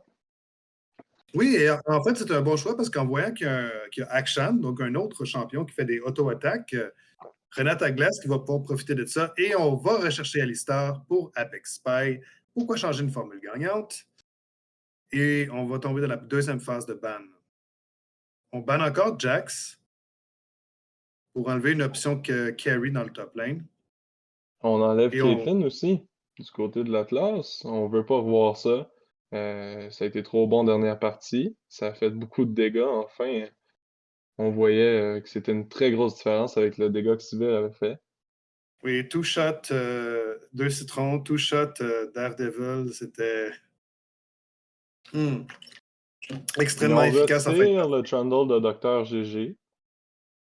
Oui, et en fait, c'est un bon choix parce qu'en voyant qu'il y a Akshan, donc un autre champion qui fait des auto-attaques, Renata Glass qui va pouvoir profiter de ça. Et on va rechercher Alistar pour Apex Spy. Pourquoi changer une formule gagnante? et on va tomber dans la deuxième phase de ban. On banne encore Jax pour enlever une option carry dans le top lane. On enlève Et on, Caitlyn aussi, du côté de l'Atlas. On veut pas revoir ça. Ça a été trop bon dernière partie. Ça a fait beaucoup de dégâts. Enfin, on voyait que c'était une très grosse différence avec le dégât que Sivir avait fait. oui, two shot, deux citrons, two shot, Daredevil, c'était Ils extrêmement ont efficace en fin de retiré partie. le Trundle de Dr. GG.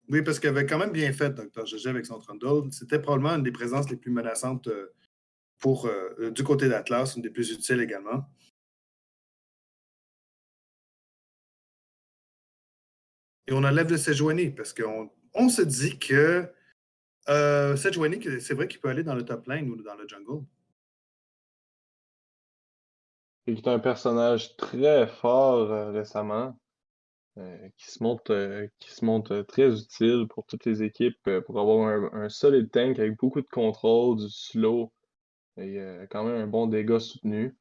Oui, parce qu'il avait quand même bien fait, Dr. GG, avec son Trundle. C'était probablement une des présences les plus menaçantes du côté d'Atlas, une des plus utiles également. Et on enlève le Sejuani parce qu'on se dit que Sejuani, c'est vrai qu'il peut aller dans le top lane ou dans le jungle. Il est un personnage très fort récemment, qui se montre très utile pour toutes les équipes, pour avoir un solide tank avec beaucoup de contrôle, du slow et quand même un bon dégât soutenu.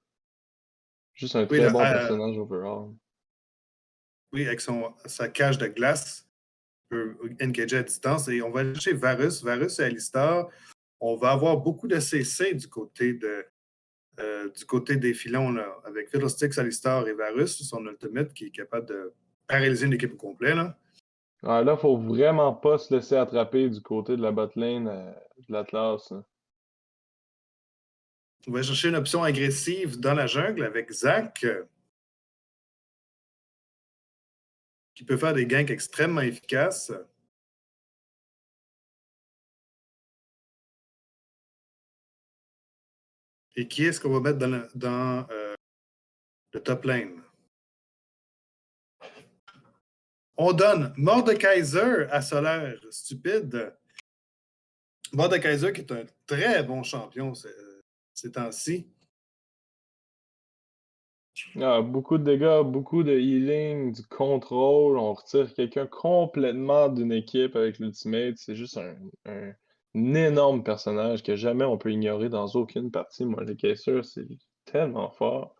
Juste un Oui, très bon personnage overall. oui, avec sa cage de glace, peut engager à distance. Et on va aller chercher Varus et Alistar. On va avoir beaucoup de CC du côté des filons, là, avec Fiddlesticks, Alistar et Varus, son ultimate qui est capable de paralyser une équipe au complet. Là. Ah, là, faut vraiment pas se laisser attraper du côté de la botlane de l'Atlas, là. On va chercher une option agressive dans la jungle avec Zach, qui peut faire des ganks extrêmement efficaces. Et qui est-ce qu'on va mettre dans le top lane? On donne Mordekaiser à Solaire Stupide. Mordekaiser qui est un très bon champion ces temps-ci. Ah, beaucoup de dégâts, beaucoup de healing, du contrôle. On retire quelqu'un complètement d'une équipe avec l'ultimate. C'est juste un énorme personnage que jamais on peut ignorer dans aucune partie. Moi, les caisseurs, c'est tellement fort.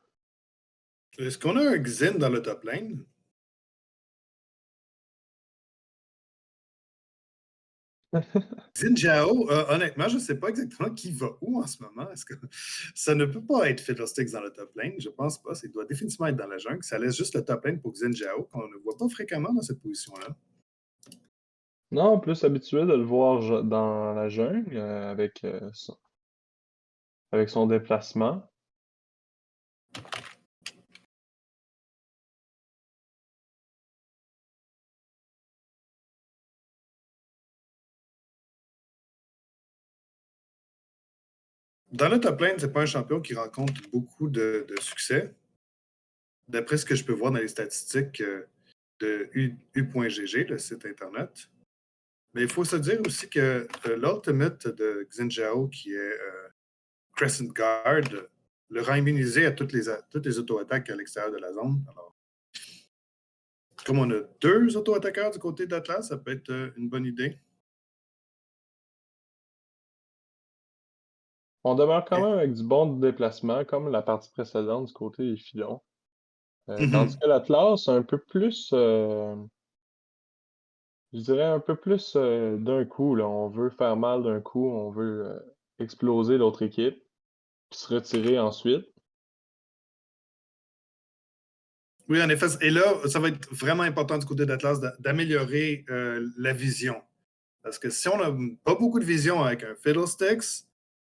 Est-ce qu'on a un Xin dans le top lane? Xin Jiao, honnêtement, je ne sais pas exactement qui va où en ce moment. Est-ce que ça ne peut pas être Fiddlesticks dans le top lane? Je ne pense pas. Ça doit définitivement être dans la jungle. Ça laisse juste le top lane pour Xin Jiao, qu'on ne voit pas fréquemment dans cette position-là. Non, plus habitué de le voir dans la jungle avec son déplacement. Dans le top lane, ce n'est pas un champion qui rencontre beaucoup de succès. D'après ce que je peux voir dans les statistiques de U.GG, le site Internet. Mais il faut se dire aussi que l'ultimate de Xin Jiao, qui est Crescent Guard, le rend immunisé à toutes les auto-attaques à l'extérieur de la zone. Alors, comme on a deux auto-attaqueurs du côté d'Atlas, ça peut être une bonne idée. On demeure quand Et- même avec du bon déplacement, comme la partie précédente du côté des filons. Tandis Mhm. que l'Atlas, un peu plus, je dirais un peu plus d'un coup, là. On veut faire mal d'un coup, on veut exploser l'autre équipe, puis se retirer ensuite. Oui, en effet. Et là, ça va être vraiment important du côté d'Atlas d'améliorer la vision. Parce que si on n'a pas beaucoup de vision avec un Fiddlesticks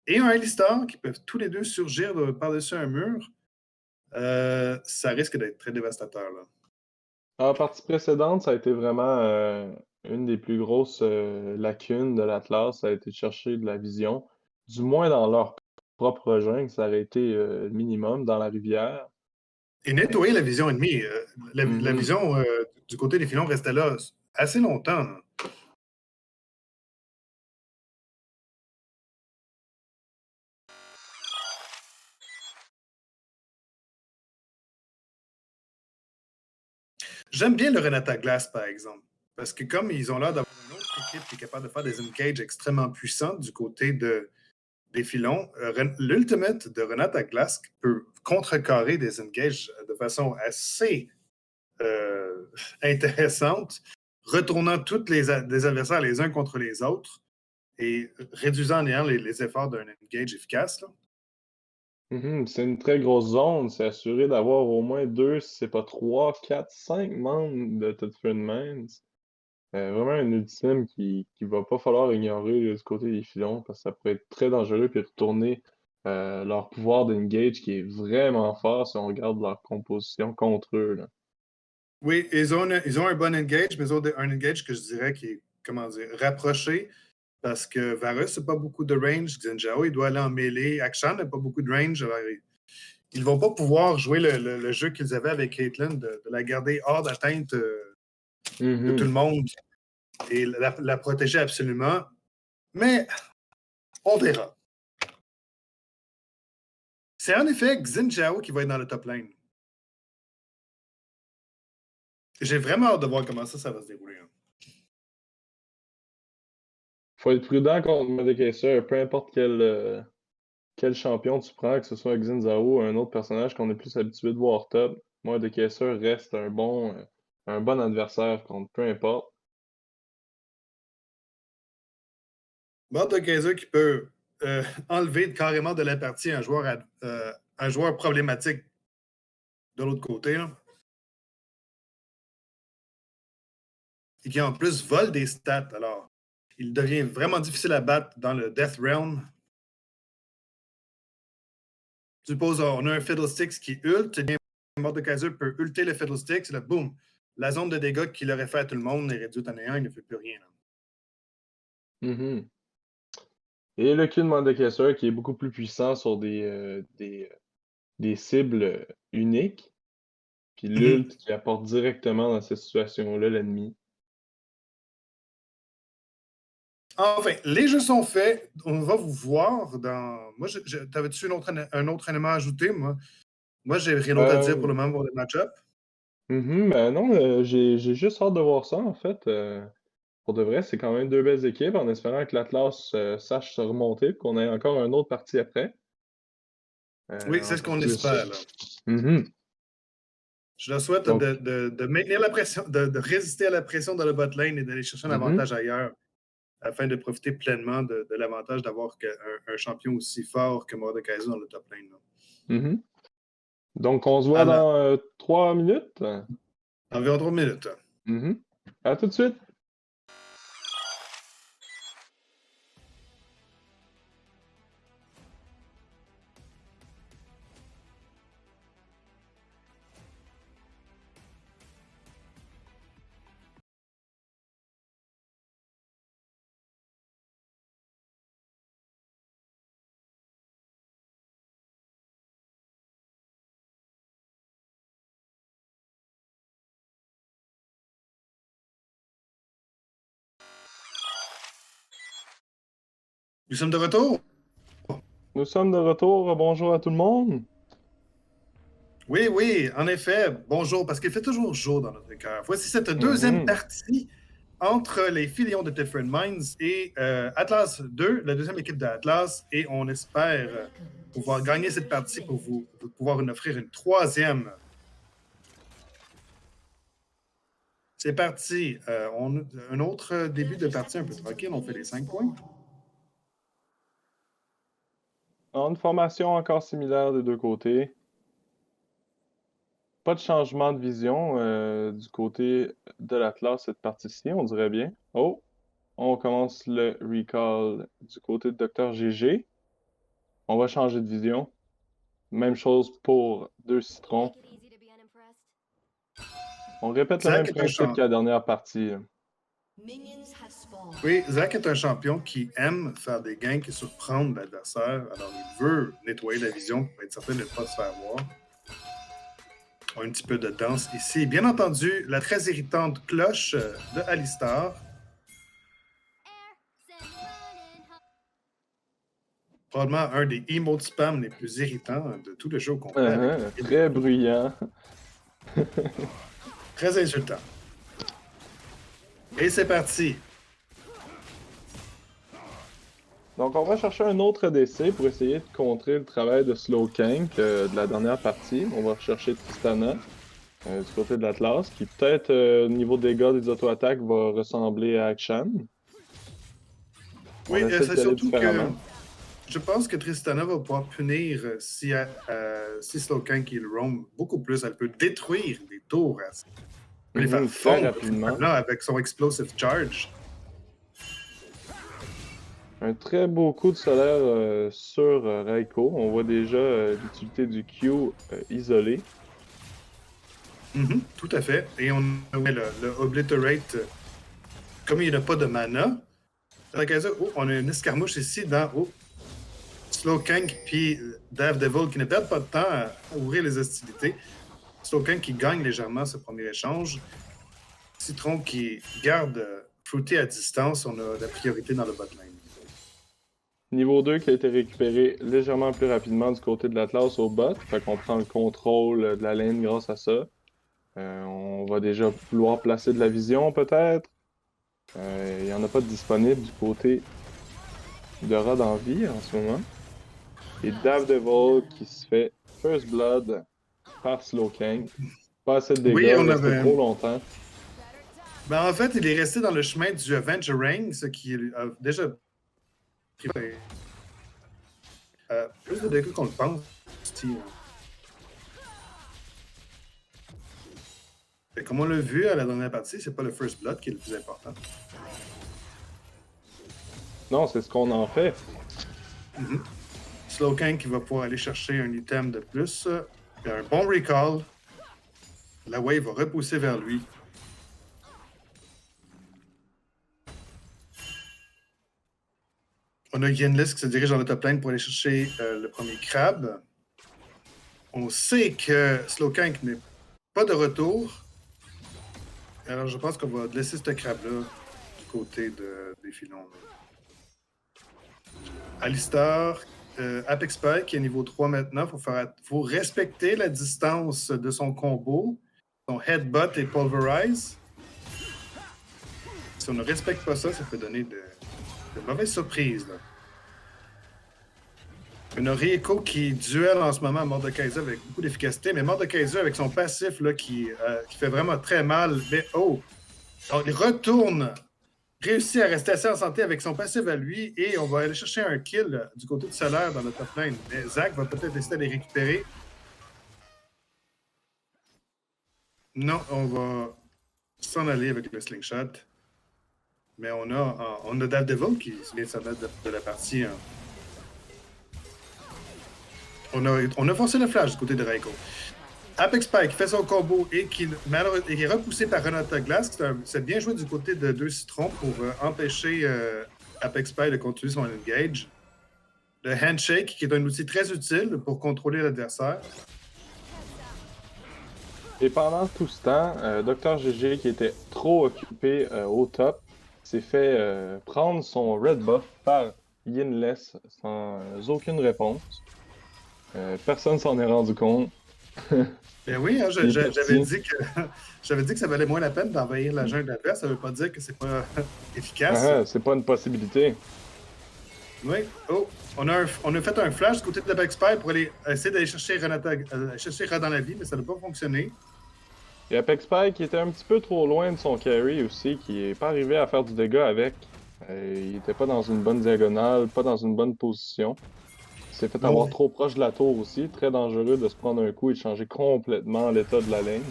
et un Alistar qui peuvent tous les deux surgir par-dessus un mur, ça risque d'être très dévastateur. Là. En partie précédente, ça a été vraiment une des plus grosses lacunes de l'Atlas, ça a été de chercher de la vision, du moins dans leur propre jungle, ça aurait été le minimum dans la rivière. Et nettoyer la vision ennemie. La Mhm. vision du côté des filons restait là assez longtemps. Là. J'aime bien le Renata Glass, par exemple. Parce que comme ils ont l'air d'avoir une autre équipe qui est capable de faire des engages extrêmement puissants du côté des les filons, l'ultimate de Renata Glask peut contrecarrer des engages de façon assez intéressante, retournant tous les adversaires les uns contre les autres et réduisant en néant les efforts d'un engage efficace. Là. C'est une très grosse zone. C'est assuré d'avoir au moins 2, si c'est pas 3, 4, 5 membres de Thetford Mines. Vraiment un ultime qui va pas falloir ignorer du côté des filons parce que ça pourrait être très dangereux puis retourner leur pouvoir d'engage qui est vraiment fort si on regarde leur composition contre eux. Là. Oui, ils ont un bon engage, mais ils ont un engage que je dirais qui est, comment dire, rapproché parce que Varus n'a pas beaucoup de range. Xin il doit aller en mêlée. Akshan n'a pas beaucoup de range. Alors, ils ne vont pas pouvoir jouer le jeu qu'ils avaient avec Caitlyn, de la garder hors d'atteinte de tout le monde et la protéger absolument. Mais on verra. C'est en effet Xin Zhao qui va être dans le top lane. J'ai vraiment hâte de voir comment ça va se dérouler. Hein. Faut être prudent contre Mordekaiser, peu importe quel champion tu prends, que ce soit Xin Zhao ou un autre personnage qu'on est plus habitué de voir top. Mordekaiser reste un bon adversaire contre peu importe. Mordekaiser qui peut enlever carrément de la partie un joueur problématique de l'autre côté. Là. Et qui en plus vole des stats. Alors, il devient vraiment difficile à battre dans le Death Realm. Suppose on a un Fiddlesticks qui ult, et bien Mordekaiser peut ulter le Fiddlesticks, et là, boum, la zone de dégâts qu'il aurait fait à tout le monde est réduite à néant, il ne fait plus rien. Et le Q de Mordekaiser qui est beaucoup plus puissant sur des cibles uniques. Puis l'ult qui apporte directement dans cette situation-là l'ennemi. Enfin, les jeux sont faits. On va vous voir dans. Moi, t'avais-tu un autre élément à ajouter? Moi j'ai rien d'autre à dire pour le moment pour le match-up. Ben non, j'ai juste hâte de voir ça, en fait. Pour de vrai, c'est quand même 2 belles équipes, en espérant que l'Atlas sache se remonter, qu'on ait encore une autre partie après. Oui, c'est ce qu'on espère. Là. Je leur souhaite Donc, de maintenir la pression, de résister à la pression dans le bot lane et d'aller chercher un avantage ailleurs afin de profiter pleinement de l'avantage d'avoir un champion aussi fort que Mordekaiser dans le top lane. Là. Donc, on se voit dans 3 minutes. Environ 3 minutes. À tout de suite. Nous sommes de retour. Nous sommes de retour. Bonjour à tout le monde. Oui, en effet. Bonjour, parce qu'il fait toujours jour dans notre cœur. Voici cette deuxième partie entre les Filions de Thetford Mines et Atlas 2, la deuxième équipe de Atlas, et on espère pouvoir gagner cette partie pour pouvoir nous offrir une troisième. C'est parti. Un autre début de partie un peu tranquille. On fait les 5 points. Une formation encore similaire des deux côtés. Pas de changement de vision du côté de l'Atlas cette partie-ci, on dirait bien. Oh, on commence le recall du côté de Dr. GG. On va changer de vision. Même chose pour 2 citrons. On répète le même principe que la dernière partie. Oui, Zach est un champion qui aime faire des ganks et surprendre l'adversaire. Alors, il veut nettoyer la vision pour être certain de ne pas se faire voir. On a un petit peu de danse ici. Bien entendu, la très irritante cloche de Alistar. Probablement un des emotes spam les plus irritants de tout le jeu au complet. Très bruyant. Très insultant. Et c'est parti. Donc, on va chercher un autre DC pour essayer de contrer le travail de Slowking de la dernière partie. On va rechercher Tristana du côté de l'Atlas, qui peut-être, niveau dégâts des auto-attaques, va ressembler à Akshan. On Oui, essaie c'est d'y aller surtout que différemment. je pense que Tristana va pouvoir punir si Slowking il roam beaucoup plus. Elle peut détruire des tours. Elle peut les faire Très fondre rapidement. là, avec son Explosive Charge. Un très beau coup de solaire sur Raiko. On voit déjà l'utilité du Q isolé. Tout à fait. Et on a le Obliterate. Comme il n'a pas de mana, on a une escarmouche ici dans Slowking puis Daredevil qui ne perdent pas de temps à ouvrir les hostilités. Slowking qui gagne légèrement ce premier échange. Citron qui garde Fruity à distance. On a la priorité dans le botlane. Niveau 2 qui a été récupéré légèrement plus rapidement du côté de l'Atlas au bot. Fait qu'on prend le contrôle de la lane grâce à ça. On va déjà vouloir placer de la vision peut-être. Il n'y en a pas de disponible du côté de Rod en vie en ce moment. Et Daredevil qui se fait First Blood par Slowking. Pas assez de Oui, dégâts, on resté avait. trop longtemps. Ben, en fait, il est resté dans le chemin du Avengerang, ce qui a déjà pris plus de dégâts qu'on le pense. Et comme on l'a vu à la dernière partie, c'est pas le First Blood qui est le plus important. Non, c'est ce qu'on en fait. Slowking qui va pouvoir aller chercher un item de plus. Il y a un bon recall. La wave va repousser vers lui. On a Yenlis qui se dirige dans le top lane pour aller chercher le premier crabe. On sait que Slowking n'est pas de retour. Alors je pense qu'on va laisser ce crabe-là du côté des filons. Alistar, Apex Spike qui est niveau 3 maintenant. Faut respecter la distance de son combo. Son Headbutt et Pulverize. Si on ne respecte pas ça, ça peut donner de mauvaises surprises. Là. Une Rieko qui duelle en ce moment à Mordekaiser avec beaucoup d'efficacité, mais Mordekaiser avec son passif là, qui fait vraiment très mal. Mais il retourne, réussit à rester assez en santé avec son passif à lui, et on va aller chercher un kill du côté de Solaire dans le top lane. Mais Zach va peut-être essayer de les récupérer. Non, on va s'en aller avec le slingshot. Mais on a Daredevil qui vient de s'en mettre de la partie. Hein. On a forcé le flash du côté de Raiko. Apex Spike fait son combo et qui est repoussé par Renata Glass. C'est bien joué du côté de deux citrons pour empêcher Apex Spike de continuer son engage. Le handshake qui est un outil très utile pour contrôler l'adversaire. Et pendant tout ce temps, Dr. GG, qui était trop occupé au top, s'est fait prendre son red buff par Yinless sans aucune réponse. Personne s'en est rendu compte. Ben oui, hein, j'avais dit que ça valait moins la peine d'envahir la jungle adverse. Ça veut pas dire que c'est pas efficace. C'est pas une possibilité. Oui. Oh, on a fait un flash du côté de l'Apex Spike pour aller essayer d'aller chercher Rod dans la vie, mais ça n'a pas fonctionné. Et Apex Spike qui était un petit peu trop loin de son carry aussi, qui est pas arrivé à faire du dégât avec. Il était pas dans une bonne diagonale, pas dans une bonne position. Il s'est fait avoir trop proche de la tour aussi. Très dangereux de se prendre un coup et de changer complètement l'état de la ligne.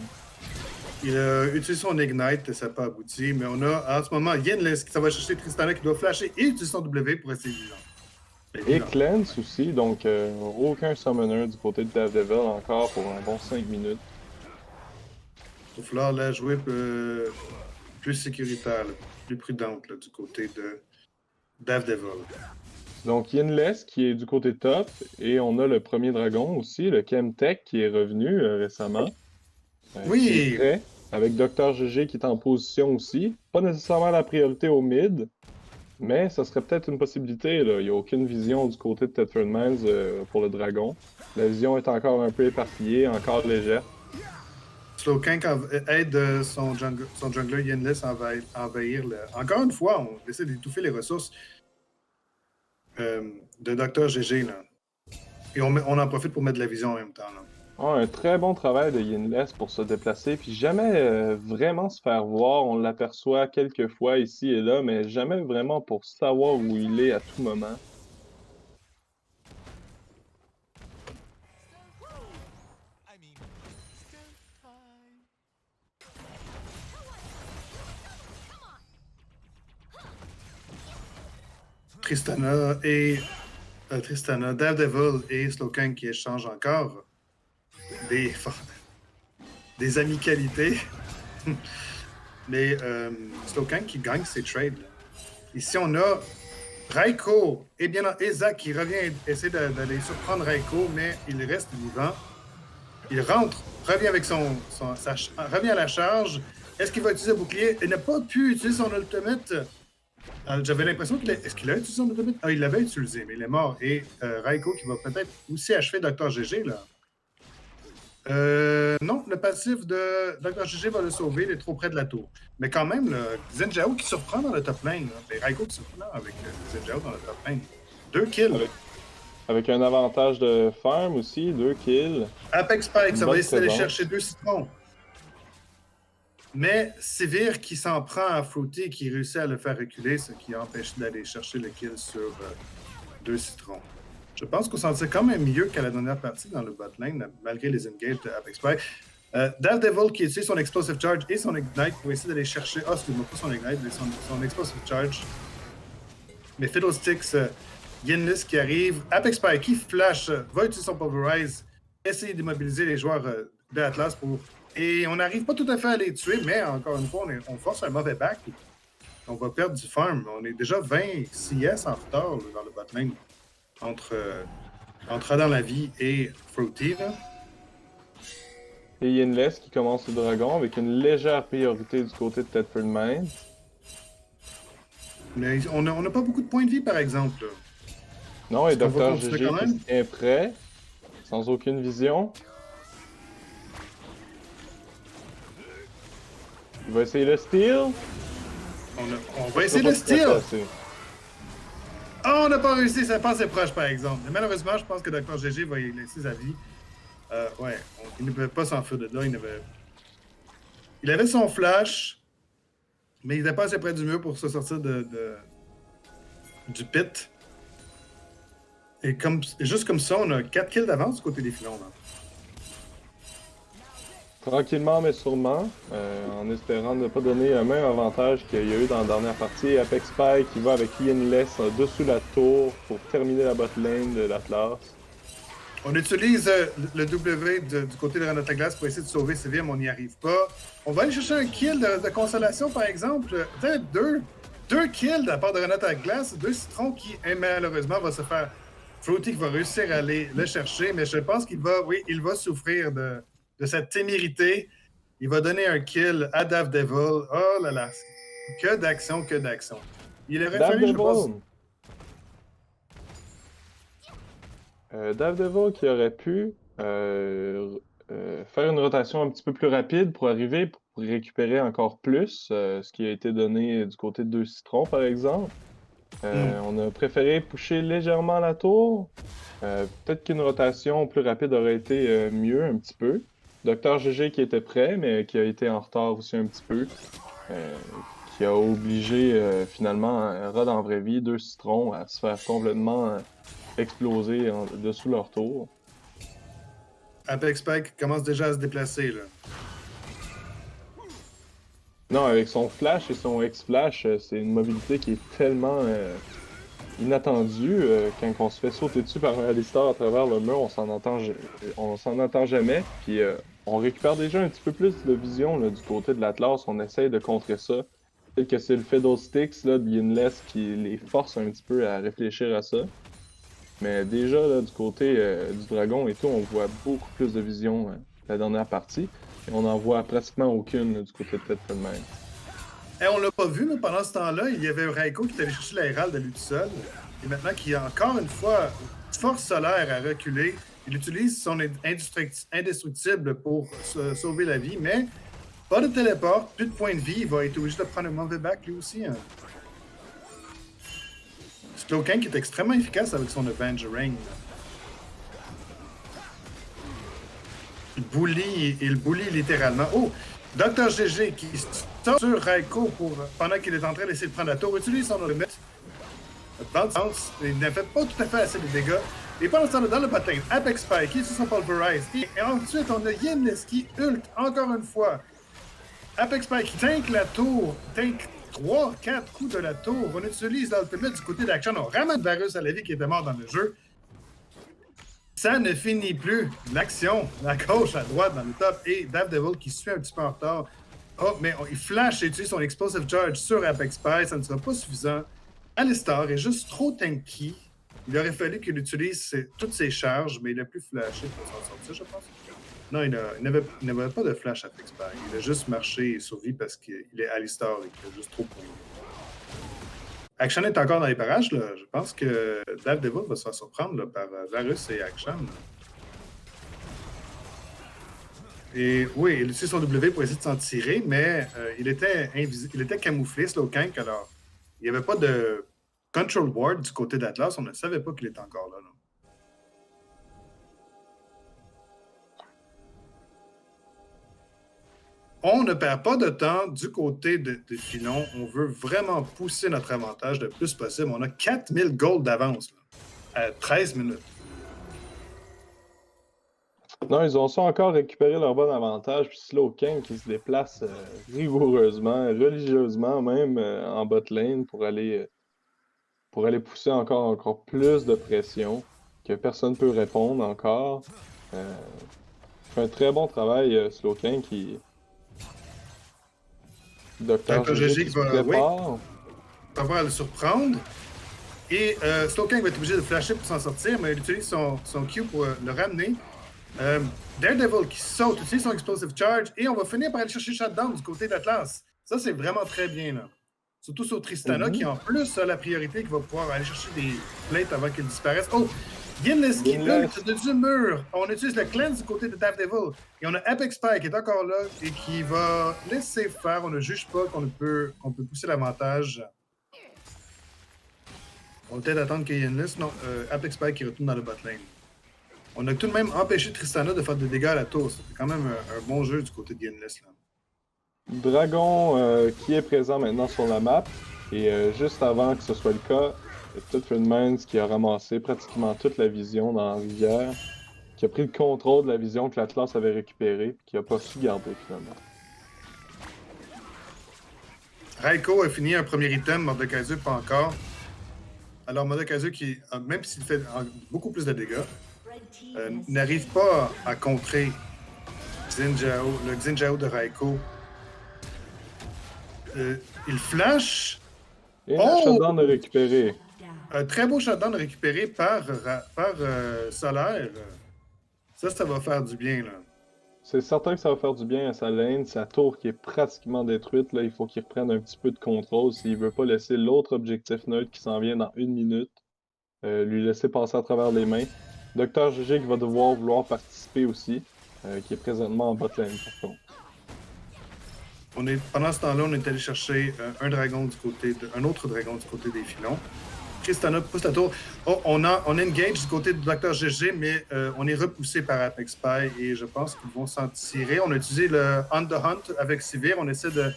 Il a utilisé son Ignite, ça n'a pas abouti, mais on a en ce moment Yenlis qui va chercher Tristana qui doit flasher et utiliser son W pour essayer vivant. Et Cleanse aussi, donc aucun summoner du côté de Daredevil encore pour un bon 5 minutes. Il va falloir la jouer plus sécuritaire, là, plus prudente là, du côté de Daredevil. Donc Yinless qui est du côté top, et on a le premier dragon aussi, le Chemtech qui est revenu récemment. Oui! Qui est prêt, avec Dr. GG qui est en position aussi. Pas nécessairement la priorité au mid, mais ça serait peut-être une possibilité. Là. Il n'y a aucune vision du côté de Thetford Mines pour le dragon. La vision est encore un peu éparpillée, encore légère. Slowking aide son jungler Yenlis à envahir le... Encore une fois, on essaie d'étouffer les ressources. de Dr. GG, là. Et on en profite pour mettre de la vision en même temps, là. Ah, un très bon travail de Yinles pour se déplacer, puis jamais vraiment se faire voir. On l'aperçoit quelques fois ici et là, mais jamais vraiment pour savoir où il est à tout moment. Tristana, Daredevil et Slowking qui échangent encore des, des amicalités. Mais Slowking qui gagne ses trades. Là. Ici, on a Raiko et bien Zach qui revient essayer d'aller surprendre Raiko, mais il reste vivant. Il rentre, revient avec revient à la charge. Est-ce qu'il va utiliser le bouclier? Il n'a pas pu utiliser son ultimate. J'avais l'impression qu'il Est-ce qu'il a utilisé son ultimate? Ah, il l'avait utilisé, mais il est mort. Et Raiko qui va peut-être aussi achever Dr. GG, là. Non, le passif de Dr. GG va le sauver, il est trop près de la tour. Mais quand même, Xin Zhao qui surprend dans le top lane. Et Raiko qui surprend avec Xin Zhao dans le top lane. 2 kills. Avec un avantage de farm aussi, 2 kills. Apex Spike, ça va essayer d'aller chercher 2 citrons. Mais Sivir qui s'en prend à Fruity, qui réussit à le faire reculer, ce qui empêche d'aller chercher le kill sur 2 citrons. Je pense qu'on s'en tire quand même mieux qu'à la dernière partie dans le bot lane, malgré les engages de Apex Spike. Daredevil qui utilise son Explosive Charge et son Ignite pour essayer d'aller chercher... Ah, excuse-moi, pas son Ignite, mais son Explosive Charge. Mais Fiddlesticks, Yinlis qui arrive, Apex Spike qui flash, va utiliser son Pulverize, essayer d'immobiliser les joueurs de Atlas pour... Et on n'arrive pas tout à fait à les tuer, mais encore une fois, on force un mauvais back. On va perdre du farm. On est déjà 20 CS en retard là, dans le bot lane entre Adam la vie et Fruity. Là. Et Yinles qui commence le dragon avec une légère priorité du côté de Thetford Mines. Mais on n'a pas beaucoup de points de vie, par exemple. Là. Non, et Dr. GG est prêt, sans aucune vision. Il va essayer le steal. On va essayer le steal. Oh, on n'a pas réussi, ça passait proche par exemple. Mais malheureusement, je pense que Dr. GG va y laisser sa vie. Ouais, il ne pouvait pas s'enfuir de là. Il avait son flash, mais il n'était pas assez près du mur pour se sortir du pit. Et juste comme ça, on a 4 kills d'avance du côté des filons. Là. Tranquillement mais sûrement, en espérant ne pas donner le même avantage qu'il y a eu dans la dernière partie. Apex Spike qui va avec Yinles dessous la tour pour terminer la bot lane de l'Atlas. On utilise le W du côté de Renata Glace pour essayer de sauver Sivir, mais on n'y arrive pas. On va aller chercher un kill de consolation, par exemple. Peut-être deux kills de la part de Renata Glace, 2 citrons qui, malheureusement, va se faire... Fruity qui va réussir à aller le chercher, mais je pense qu'il va souffrir de cette témérité. Il va donner un kill à Daredevil. Oh là là, que d'action, que d'action. Il aurait fallu, je pense... Daredevil qui aurait pu faire une rotation un petit peu plus rapide pour arriver, pour récupérer encore plus, ce qui a été donné du côté de 2 citrons, par exemple. On a préféré pusher légèrement la tour. Peut-être qu'une rotation plus rapide aurait été mieux, un petit peu. Dr. GG qui était prêt, mais qui a été en retard aussi un petit peu. Qui a obligé finalement Rod en vraie vie, 2 citrons, à se faire complètement exploser dessous leur tour. Apex Spike commence déjà à se déplacer, là. Non, avec son flash et son X-Flash, c'est une mobilité qui est tellement inattendue. Quand on se fait sauter dessus par un Alistar à travers le mur, on s'en entend jamais. Puis on récupère déjà un petit peu plus de vision là, du côté de l'Atlas. On essaye de contrer ça. Peut-être que c'est le Fiddlesticks là, de Yinles qui les force un petit peu à réfléchir à ça. Mais déjà, là, du côté du dragon et tout, on voit beaucoup plus de vision la dernière partie. Et on n'en voit pratiquement aucune là, du côté de Thetford Mines. Et on l'a pas vu, mais pendant ce temps-là, il y avait Raiko qui est allé chercher la Hérald de lui tout seul. Et maintenant qu'il a encore une fois force solaire à reculer, il utilise son indestructible pour sauver la vie, mais pas de téléport, plus de points de vie, il va être obligé de prendre un mauvais back lui aussi. Hein. Slowking qui est extrêmement efficace avec son Avengering. Il bully littéralement. Oh! Dr. GG qui sort sur Raikou pendant qu'il est en train d'essayer de prendre la tour, utilise son ultimate. Bounce, il n'a fait pas tout à fait assez de dégâts. Et pendant ce temps-là, dans le bottom, Apex Spike qui se sont pulverise. Et ensuite, on a Yinlis qui ult encore une fois. Apex Spike qui tank la tour, tank 3-4 coups de la tour. On utilise l'ultimate du côté d'Action. On ramène Varus à la vie qui était mort dans le jeu. Ça ne finit plus. L'action, à gauche, à droite, dans le top. Et Daredevil qui suit un petit peu en retard. Oh, mais il flash et utilise son Explosive Charge sur Apex Spike. Ça ne sera pas suffisant. Alistar est juste trop tanky. Il aurait fallu qu'il utilise toutes ses charges, mais il a plus flashé pour s'en sortir, je pense. Non, il n'avait pas de flash à Apex Spike. Il a juste marché et survécu parce qu'il est Alistar et qu'il a juste trop couru. Action est encore dans les parages. Là. Je pense que Daredevil va se faire surprendre là, par Varus et Action. Et oui, il utilise son W pour essayer de s'en tirer, mais il était camouflé, Slowking, alors il n'y avait pas de Control Ward du côté d'Atlas. On ne savait pas qu'il était encore là. On ne perd pas de temps du côté de Filon. On veut vraiment pousser notre avantage le plus possible. On a 4000 gold d'avance à 13 minutes. Non, ils ont encore récupéré leur bon avantage. Puis Slowking qui se déplace rigoureusement, religieusement même en bot lane pour aller pousser encore plus de pression que personne ne peut répondre encore. Fait un très bon travail, Slowking qui... Dr. GG qui se prépare. On va le surprendre. Et Slowking va être obligé de flasher pour s'en sortir, mais il utilise son Q pour le ramener. Daredevil qui saute, utilise son Explosive Charge, et on va finir par aller chercher Shutdown du côté d'Atlas. Ça, c'est vraiment très bien, là. Surtout sur Tristana, qui en plus a la priorité, qui va pouvoir aller chercher des plates avant qu'ils disparaissent. Oh! Yinlis qui ult du mur. On utilise le cleanse du côté de Daredevil. Et on a Apex Spike qui est encore là et qui va laisser faire. On ne juge pas qu'on peut pousser l'avantage. On va peut-être attendre qu'il y ait Yinlis. Non, Apex Spike qui retourne dans le bot lane. On a tout de même empêché Tristana de faire des dégâts à la tour. C'était quand même un bon jeu du côté de Yinlis. Dragon qui est présent maintenant sur la map. Et juste avant que ce soit le cas, Deadford Mines qui a ramassé pratiquement toute la vision dans la rivière, qui a pris le contrôle de la vision que l'Atlas avait récupérée et qui n'a pas su garder finalement. Raikou a fini un premier item, Mordekaiser pas encore. Alors Mordekaiser qui, même s'il fait beaucoup plus de dégâts, n'arrive pas à contrer le Xinjiao de Raikou. Il flash. Et un shutdown de récupéré. Un très beau shutdown récupéré par Solaire. Ça va faire du bien, là. C'est certain que ça va faire du bien à sa lane. Sa tour qui est pratiquement détruite, là, il faut qu'il reprenne un petit peu de contrôle s'il veut pas laisser l'autre objectif neutre qui s'en vient dans 1 minute. Lui laisser passer à travers les mains. Dr. GG qui va vouloir participer aussi, qui est présentement en bot lane par contre. Pendant ce temps-là, on est allé chercher un autre dragon du côté des filons. Tristana pousse la tour. Oh, on engage du côté du Dr. GG, mais on est repoussé par Apex Spy et je pense qu'ils vont s'en tirer. On a utilisé le On the Hunt avec Sivir. On essaie de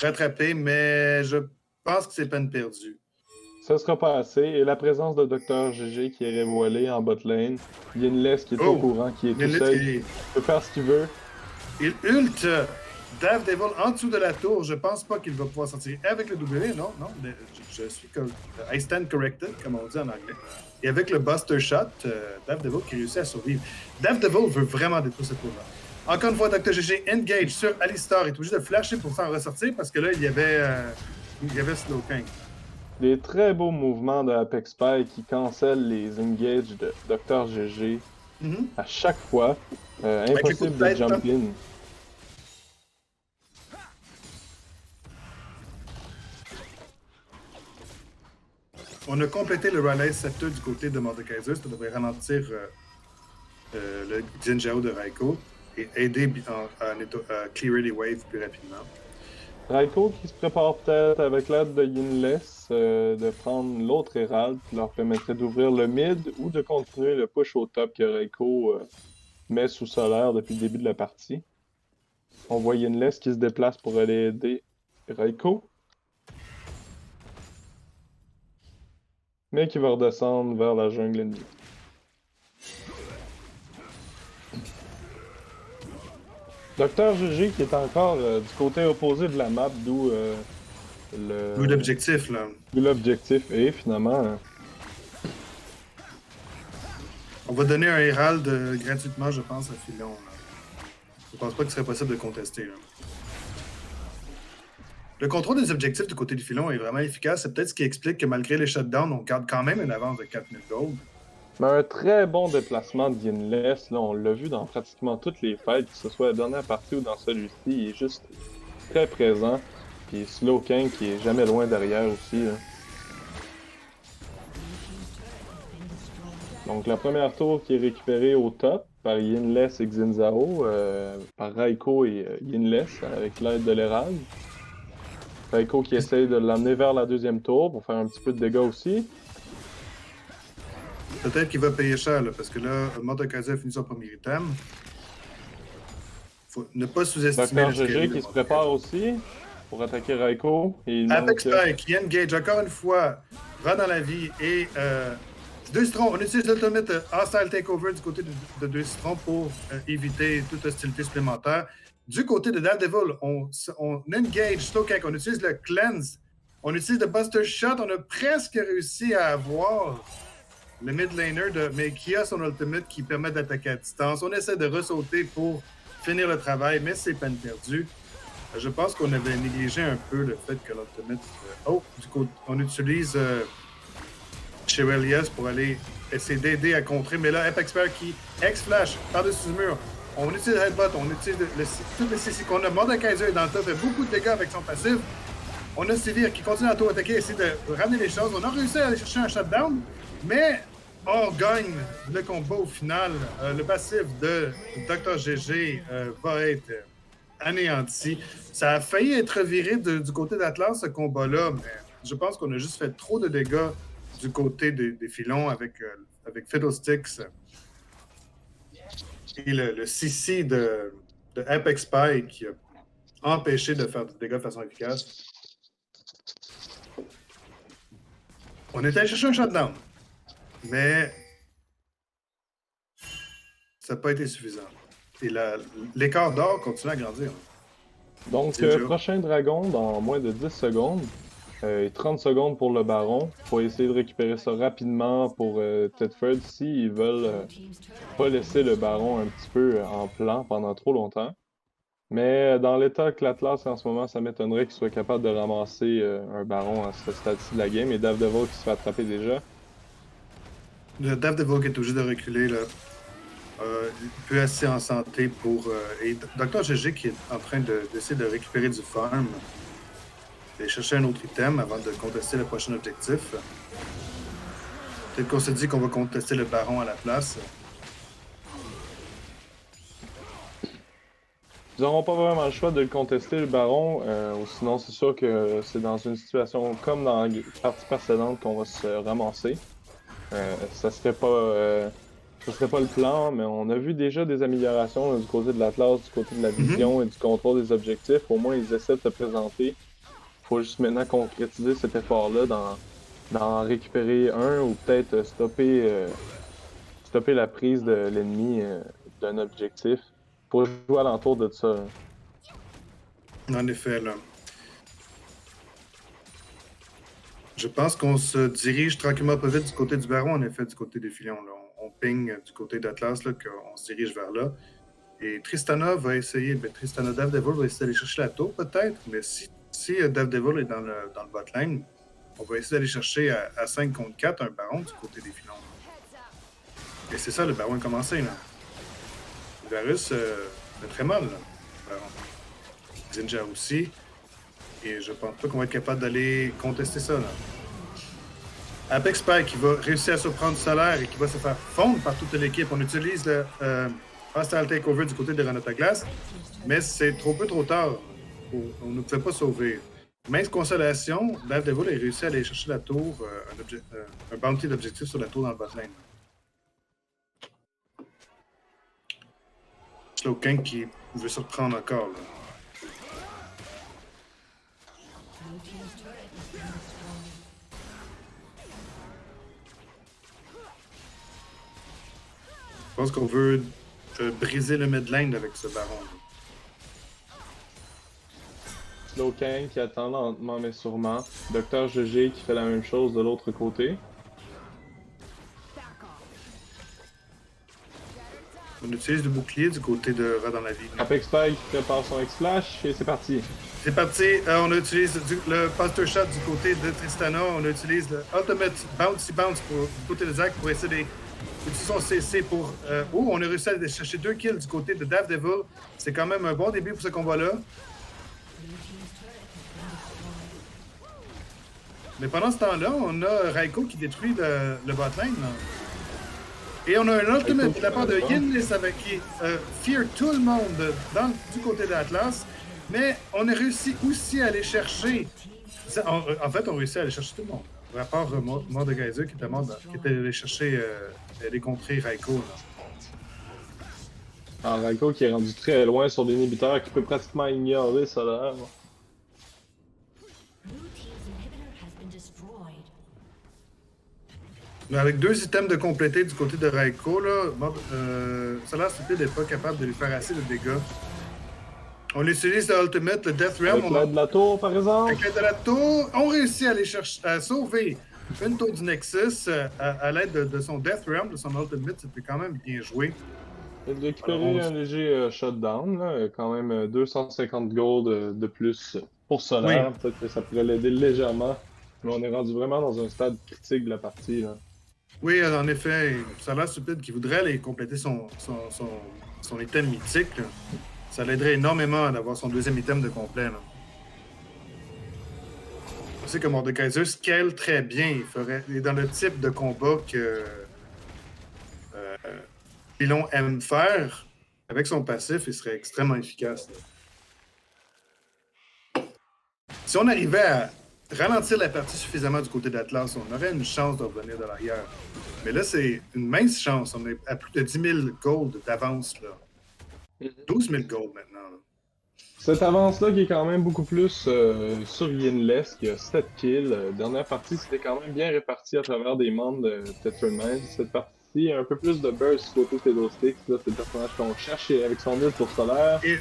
rattraper, mais je pense que c'est peine perdue. Ça sera pas assez. Et la présence de Dr. GG qui est révoilé en bot lane. Yinlis qui est au courant, qui est tout seul. Il peut faire ce qu'il veut. Il ult Daredevil en dessous de la tour. Je pense pas qu'il va pouvoir sortir avec le W. Non. Je suis comme I stand corrected, comme on dit en anglais. Et avec le Buster Shot, Daredevil qui réussit à survivre. Daredevil veut vraiment détruire cette tour-là. Encore une fois, Dr. GG engage sur Alistar. Il est obligé de flasher pour s'en ressortir parce que là, il y avait Slowking. Des très beaux mouvements de Apex Spy qui cancellent les engages de Dr. GG à chaque fois. Impossible de jump in. On a complété le Raleigh Scepter du côté de Mordekaiser. Ça devrait ralentir le Xinjiao de Raikou et aider à clearer les waves plus rapidement. Raiko qui se prépare peut-être avec l'aide de Yinless de prendre l'autre Herald qui leur permettrait d'ouvrir le mid ou de continuer le push au top que Raiko met sous solaire depuis le début de la partie. On voit Yinless qui se déplace pour aller aider Raiko. Mais qui va redescendre vers la jungle ennemie. Docteur GG qui est encore du côté opposé de la map, d'où l'objectif, là. L'objectif est finalement. On va donner un Herald gratuitement, je pense, à Filon. Là. Je pense pas que ce serait possible de contester. Là. Le contrôle des objectifs du côté du Filon est vraiment efficace. C'est peut-être ce qui explique que malgré les shutdowns, on garde quand même une avance de 4000 gold. Mais un très bon déplacement de Yinless, là, on l'a vu dans pratiquement toutes les fights, que ce soit la dernière partie ou dans celui-ci, il est juste très présent. Puis Slowking qui est jamais loin derrière aussi. Là. Donc la première tour qui est récupérée au top par Yinless et Xin-Zhao, par Raiko et Yinless avec l'aide de l'Herald. Raiko qui essaye de l'amener vers la deuxième tour pour faire un petit peu de dégâts aussi. Peut-être qu'il va payer cher, là, parce que là, Mordekaiser a fini son premier item. Faut ne pas sous-estimer Dr. GG qui se prépare aussi pour attaquer Raiko. Apex Spike qui engage encore une fois, va dans la vie et Deux Citrons. On utilise l'Ultimate Hostile Takeover du côté de Deux Citrons pour éviter toute hostilité supplémentaire. Du côté de Daredevil, on engage Slowcake, on utilise le Cleanse, on utilise le Buster Shot, on a presque réussi à avoir le mid laner, mais qui a son ultimate qui permet d'attaquer à distance. On essaie de ressauter pour finir le travail, mais c'est peine perdue. Je pense qu'on avait négligé un peu le fait que l'ultimate... du coup, on utilise Shirelias pour aller essayer d'aider à contrer, mais là, Apex Spire qui X-Flash par-dessus le mur. On utilise Headbutt, on utilise tous les CC qu'on a. Mordekaiser dans le top, fait beaucoup de dégâts avec son passif. On a Sivir qui continue à auto-attaquer, essayer de ramener les choses. On a réussi à aller chercher un shutdown, mais on gagne le combat au final. Le passif de Dr. GG va être anéanti. Ça a failli être viré du côté d'Atlas, ce combat-là, mais je pense qu'on a juste fait trop de dégâts du côté des filons avec Fiddlesticks et le CC de Apex Spy qui a empêché de faire des dégâts de façon efficace. On était allé chercher un shutdown, mais ça n'a pas été suffisant. Et l'écart d'or continue à grandir. Donc, prochain dragon dans moins de 10 secondes. Et 30 secondes pour le baron. Il faut essayer de récupérer ça rapidement pour Tedford s'ils veulent pas laisser le baron un petit peu en plan pendant trop longtemps. Mais dans l'état que l'Atlas en ce moment, ça m'étonnerait qu'il soit capable de ramasser un baron à ce stade-ci de la game. Et Daredevil qui se fait attraper déjà. Le Daredevil qui est obligé de reculer, là. Plus assez en santé pour... et Dr. GG qui est en train d'essayer de récupérer du farm. Aller chercher un autre item avant de contester le prochain objectif. Peut-être qu'on se dit qu'on va contester le baron à la place. Ils n'auront pas vraiment le choix de le contester, le baron. Ou sinon, c'est sûr que c'est dans une situation comme dans la partie précédente qu'on va se ramasser. Ça serait pas le plan, mais on a vu déjà des améliorations là, du côté de l'Atlas, du côté de la vision et du contrôle des objectifs. Au moins, ils essaient de se présenter. Faut juste maintenant concrétiser cet effort-là, d'en récupérer un ou peut-être stopper la prise de l'ennemi d'un objectif. Faut jouer alentour de ça. En effet, là. Je pense qu'on se dirige tranquillement pas vite du côté du baron, en effet, du côté des filons. Là. On ping du côté d'Atlas, là, qu'on se dirige vers là. Et Tristana va essayer, Tristana Daredevil va essayer d'aller chercher la tour, peut-être, mais si Daredevil est dans le botlane, on va essayer d'aller chercher à 5 contre 4 un baron du côté des filons. Et c'est ça, le baron a commencé, là. Le Varus fait très mal, là, le baron. Zinja aussi. Et je pense pas qu'on va être capable d'aller contester ça, là. Apex Spike qui va réussir à surprendre Solaire et qui va se faire fondre par toute l'équipe. On utilise le Hostile Takeover du côté de Renata Glass, mais c'est trop peu trop tard. on ne pouvait pas sauver. Mince consolation, Daredevil a réussi à aller chercher la tour, un bounty d'objectif sur la tour dans le botlane. Slowking qui veut surprendre encore. Là. Je pense qu'on veut briser le midlane avec ce baron. Slowking qui attend lentement mais sûrement. Docteur GG qui fait la même chose de l'autre côté. On utilise le bouclier du côté de Rat dans la vie. Apex Spike prépare son X-Flash et c'est parti. C'est parti. On utilise le Buster Shot du côté de Tristana. On utilise le Ultimate Bouncy Bounce du côté de Zack pour essayer d'utiliser son CC pour... on a réussi à aller chercher 2 kills du côté de Daredevil. C'est quand même un bon début pour ce combat-là. Mais pendant ce temps-là, on a Raiko qui détruit le botlane. Et on a un ultimate de la part de Yinlis avec qui fear tout le monde du côté de l'Atlas. Mais on a réussi aussi à aller chercher... En fait, on a réussi à aller chercher tout le monde. À part Mordekaiser qui était allé chercher les contrées Raiko. Raiko qui est rendu très loin sur l'inhibiteur qui peut pratiquement ignorer Solaire. Avec 2 items de compléter du côté de Raiko, là, Solaire Stupide n'est pas capable de lui faire assez de dégâts. On utilise le Ultimate, le Death Realm. Avec l'aide de la tour, par exemple. Avec l'aide de la tour, on réussit à aller chercher, à sauver une tour du Nexus à l'aide de son Death Realm, de son Ultimate. C'était quand même bien joué. Il a récupéré un léger shutdown, là. Quand même 250 gold de plus pour Solaire. Oui. Peut-être que ça pourrait l'aider légèrement. Mais on est rendu vraiment dans un stade critique de la partie. Là. Oui, en effet, Solaire Stupide qui voudrait aller compléter son item mythique. Là. Ça l'aiderait énormément d'avoir son 2e item de complet. Là. On sait que Mordekaiser scale très bien. Il est dans le type de combat que Pilon aime faire. Avec son passif, il serait extrêmement efficace. Là. Si on arrivait à ralentir la partie suffisamment du côté d'Atlas, on aurait une chance de revenir de l'arrière. Mais là, c'est une mince chance. On est à plus de 10 000 gold d'avance. Là. 12 000 gold maintenant. Là. Cette avance-là qui est quand même beaucoup plus sur Yinles, qui a 7 kills. Dernière partie, c'était quand même bien réparti à travers des membres de Tetherman. Cette partie, un peu plus de burst côté Fiddlesticks. Là, c'est le personnage qu'on cherche avec son ult pour Solaire. Et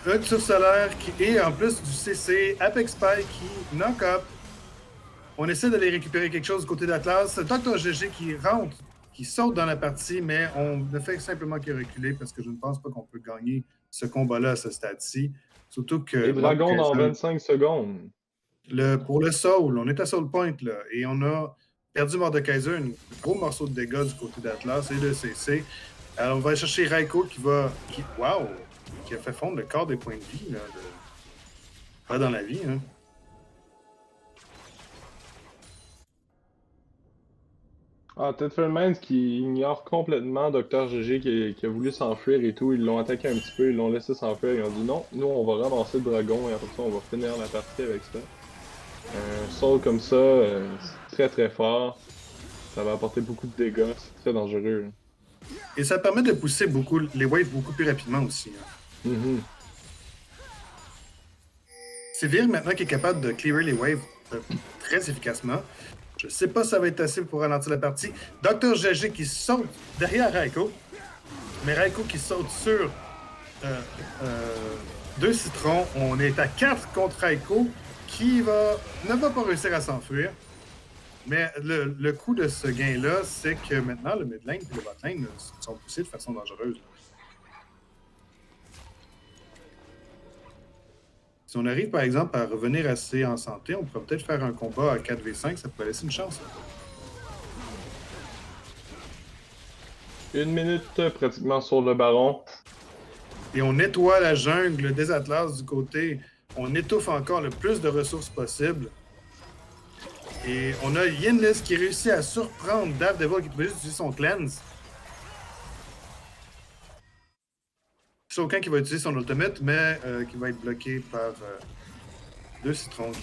ult sur Solaire qui est en plus du CC, Apex Spike qui knock up. On essaie d'aller récupérer quelque chose du côté d'Atlas. Dr. GG qui rentre, qui saute dans la partie, mais on ne fait simplement que reculer parce que je ne pense pas qu'on peut gagner ce combat-là à ce stade-ci. Surtout que... Les dragons dans 25 secondes. Pour le Soul, on est à Soul Point, là, et on a perdu Mordekaiser, un gros morceau de dégâts du côté d'Atlas et de CC. Alors, on va aller chercher Raiko qui a fait fondre le quart des points de vie, là, pas dans la vie, hein. Tetherman qui ignore complètement Dr. GG qui a voulu s'enfuir et tout. Ils l'ont attaqué un petit peu, ils l'ont laissé s'enfuir. Ils ont dit non, nous on va ramasser le dragon et après ça on va finir la partie avec ça. Un soul comme ça, c'est très très fort. Ça va apporter beaucoup de dégâts, c'est très dangereux. Et ça permet de pousser les waves beaucoup plus rapidement aussi. Hein. Mm-hmm. C'est Vir maintenant qui est capable de clearer les waves très efficacement. Je ne sais pas si ça va être assez pour ralentir la partie. Dr. GG qui saute derrière Raiko. Mais Raiko qui saute sur 2 citrons. On est à 4 contre Raiko qui ne va pas réussir à s'enfuir. Mais le coup de ce gain-là, c'est que maintenant, le midlane et le botlane sont poussés de façon dangereuse. Si on arrive, par exemple, à revenir assez en santé, on pourrait peut-être faire un combat à 4v5, ça pourrait laisser une chance. 1 minute pratiquement sur le baron. Et on nettoie la jungle des Atlas du côté. On étouffe encore le plus de ressources possible. Et on a Yinlis qui réussit à surprendre Daredevil qui peut juste utiliser son cleanse. Shao Kahn qui va utiliser son ultimate, mais qui va être bloqué par deux citrons qui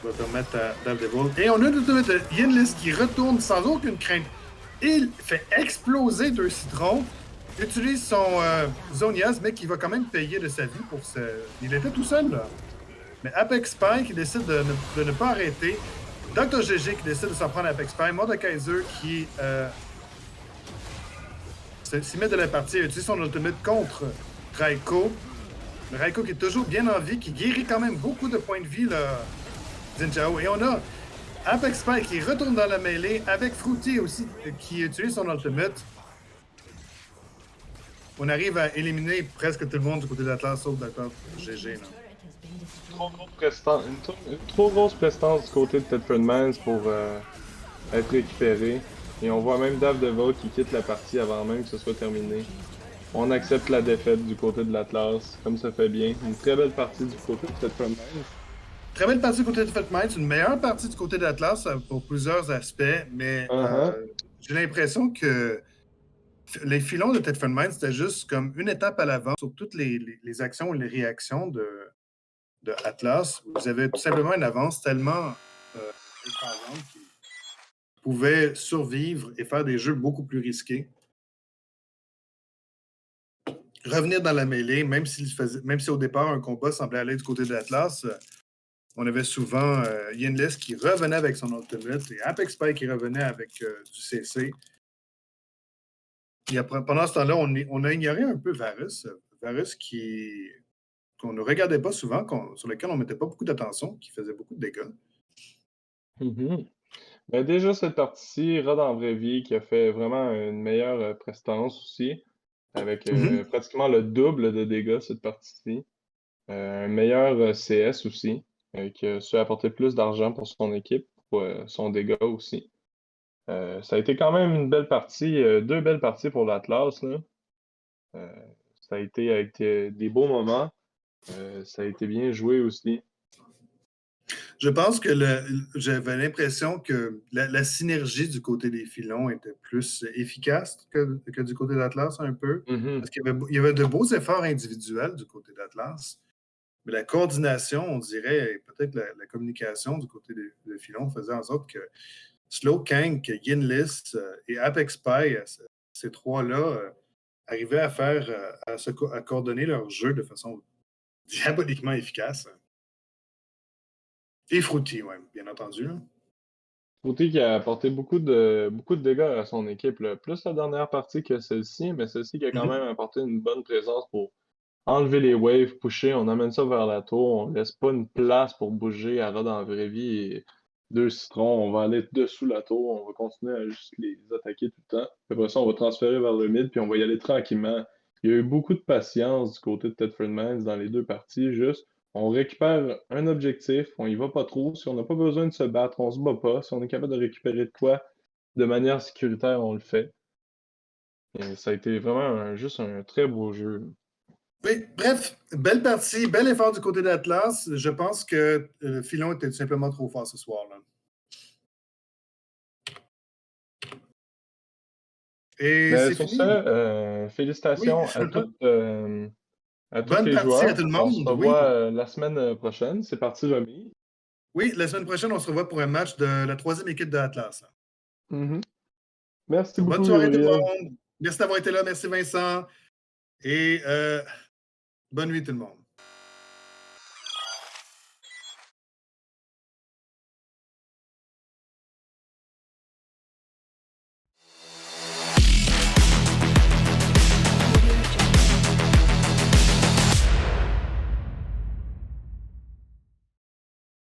va permettre à Daredevil. Et on a l'ultimate de Yinlis qui retourne sans aucune crainte. Il fait exploser deux citrons, utilise son Zonias, mais qui va quand même payer de sa vie pour ce. Il était tout seul là. Mais Apex Spy qui décide de ne pas arrêter. Dr. GG qui décide de s'en prendre à Apex Spy. Mordekaiser qui s'y met de la partie et utilise son ultimate contre Raiko. Le Raiko qui est toujours bien en vie, qui guérit quand même beaucoup de points de vie, là, Jinchao. Et on a Apex Spy qui retourne dans la mêlée avec Fruity aussi qui utilise son ultimate. On arrive à éliminer presque tout le monde du côté d'Atlas sauf Dr. GG. Là. Une trop grosse prestance du côté de Tedford Mines pour être récupéré. Et on voit même Daredevil qui quitte la partie avant même que ce soit terminé. On accepte la défaite du côté de l'Atlas, comme ça fait bien. Une très belle partie du côté de Tedford Mines. Très belle partie du côté de Tedford Mines, une meilleure partie du côté d'Atlas pour plusieurs aspects, mais j'ai l'impression que les filons de Tedford Mines, c'était juste comme une étape à l'avant sur toutes les actions et les réactions de Atlas. Vous avez tout simplement une avance tellement écrasante qu'ils pouvaient survivre et faire des jeux beaucoup plus risqués. Revenir dans la mêlée, même si au départ un combat semblait aller du côté de l'Atlas, on avait souvent Yinlis qui revenait avec son ultimate et Apex Spy qui revenait avec du CC. Et après, pendant ce temps-là, on a ignoré un peu Varus. Varus qu'on ne regardait pas souvent, sur lequel on ne mettait pas beaucoup d'attention, qui faisait beaucoup de dégâts. Ben déjà, cette partie-ci, Rod en vraie vie, qui a fait vraiment une meilleure prestance aussi, avec pratiquement le double de dégâts cette partie-ci. Un meilleur CS aussi, qui a su apporter plus d'argent pour son équipe, pour son dégât aussi. Ça a été quand même une belle partie, deux belles parties pour l'Atlas, là. Ça a été avec des beaux moments. Ça a été bien joué aussi. Je pense que j'avais l'impression que la synergie du côté des filons était plus efficace que du côté d'Atlas un peu. Parce qu'il y avait de beaux efforts individuels du côté d'Atlas. Mais la coordination, on dirait, peut-être la communication du côté des filons faisait en sorte que Slowking, Yinlis et Apex Spy, ces trois-là, arrivaient à coordonner leur jeu de façon diaboliquement efficace. Et Fruity, oui, bien entendu. Fruity qui a apporté beaucoup de dégâts à son équipe, là. Plus la dernière partie que celle-ci, mais celle-ci qui a quand même apporté une bonne présence pour enlever les waves, pusher, on amène ça vers la tour, on laisse pas une place pour bouger à Rod en vraie vie et deux citrons, on va aller dessous la tour, on va continuer à juste les attaquer tout le temps. Après ça, on va transférer vers le mid, puis on va y aller tranquillement. Il y a eu beaucoup de patience du côté de Tedford Mines dans les deux parties, juste on récupère un objectif, on y va pas trop. Si on n'a pas besoin de se battre, on se bat pas. Si on est capable de récupérer de quoi de manière sécuritaire, on le fait. Et ça a été vraiment juste un très beau jeu. Oui, bref, belle partie, bel effort du côté d'Atlas. Je pense que le filon était tout simplement trop fort ce soir-là. Et Mais c'est sur fini. ce, félicitations Oui, à tous bonne les partie joueurs. à tout le On se monde. revoit Oui. la semaine prochaine. C'est parti remis. Oui, la semaine prochaine, on se revoit pour un match de la troisième équipe de Atlas. Merci Bonne beaucoup, soirée tout le Gabriel. monde. Merci d'avoir été là. Merci Vincent. Et bonne nuit tout le monde.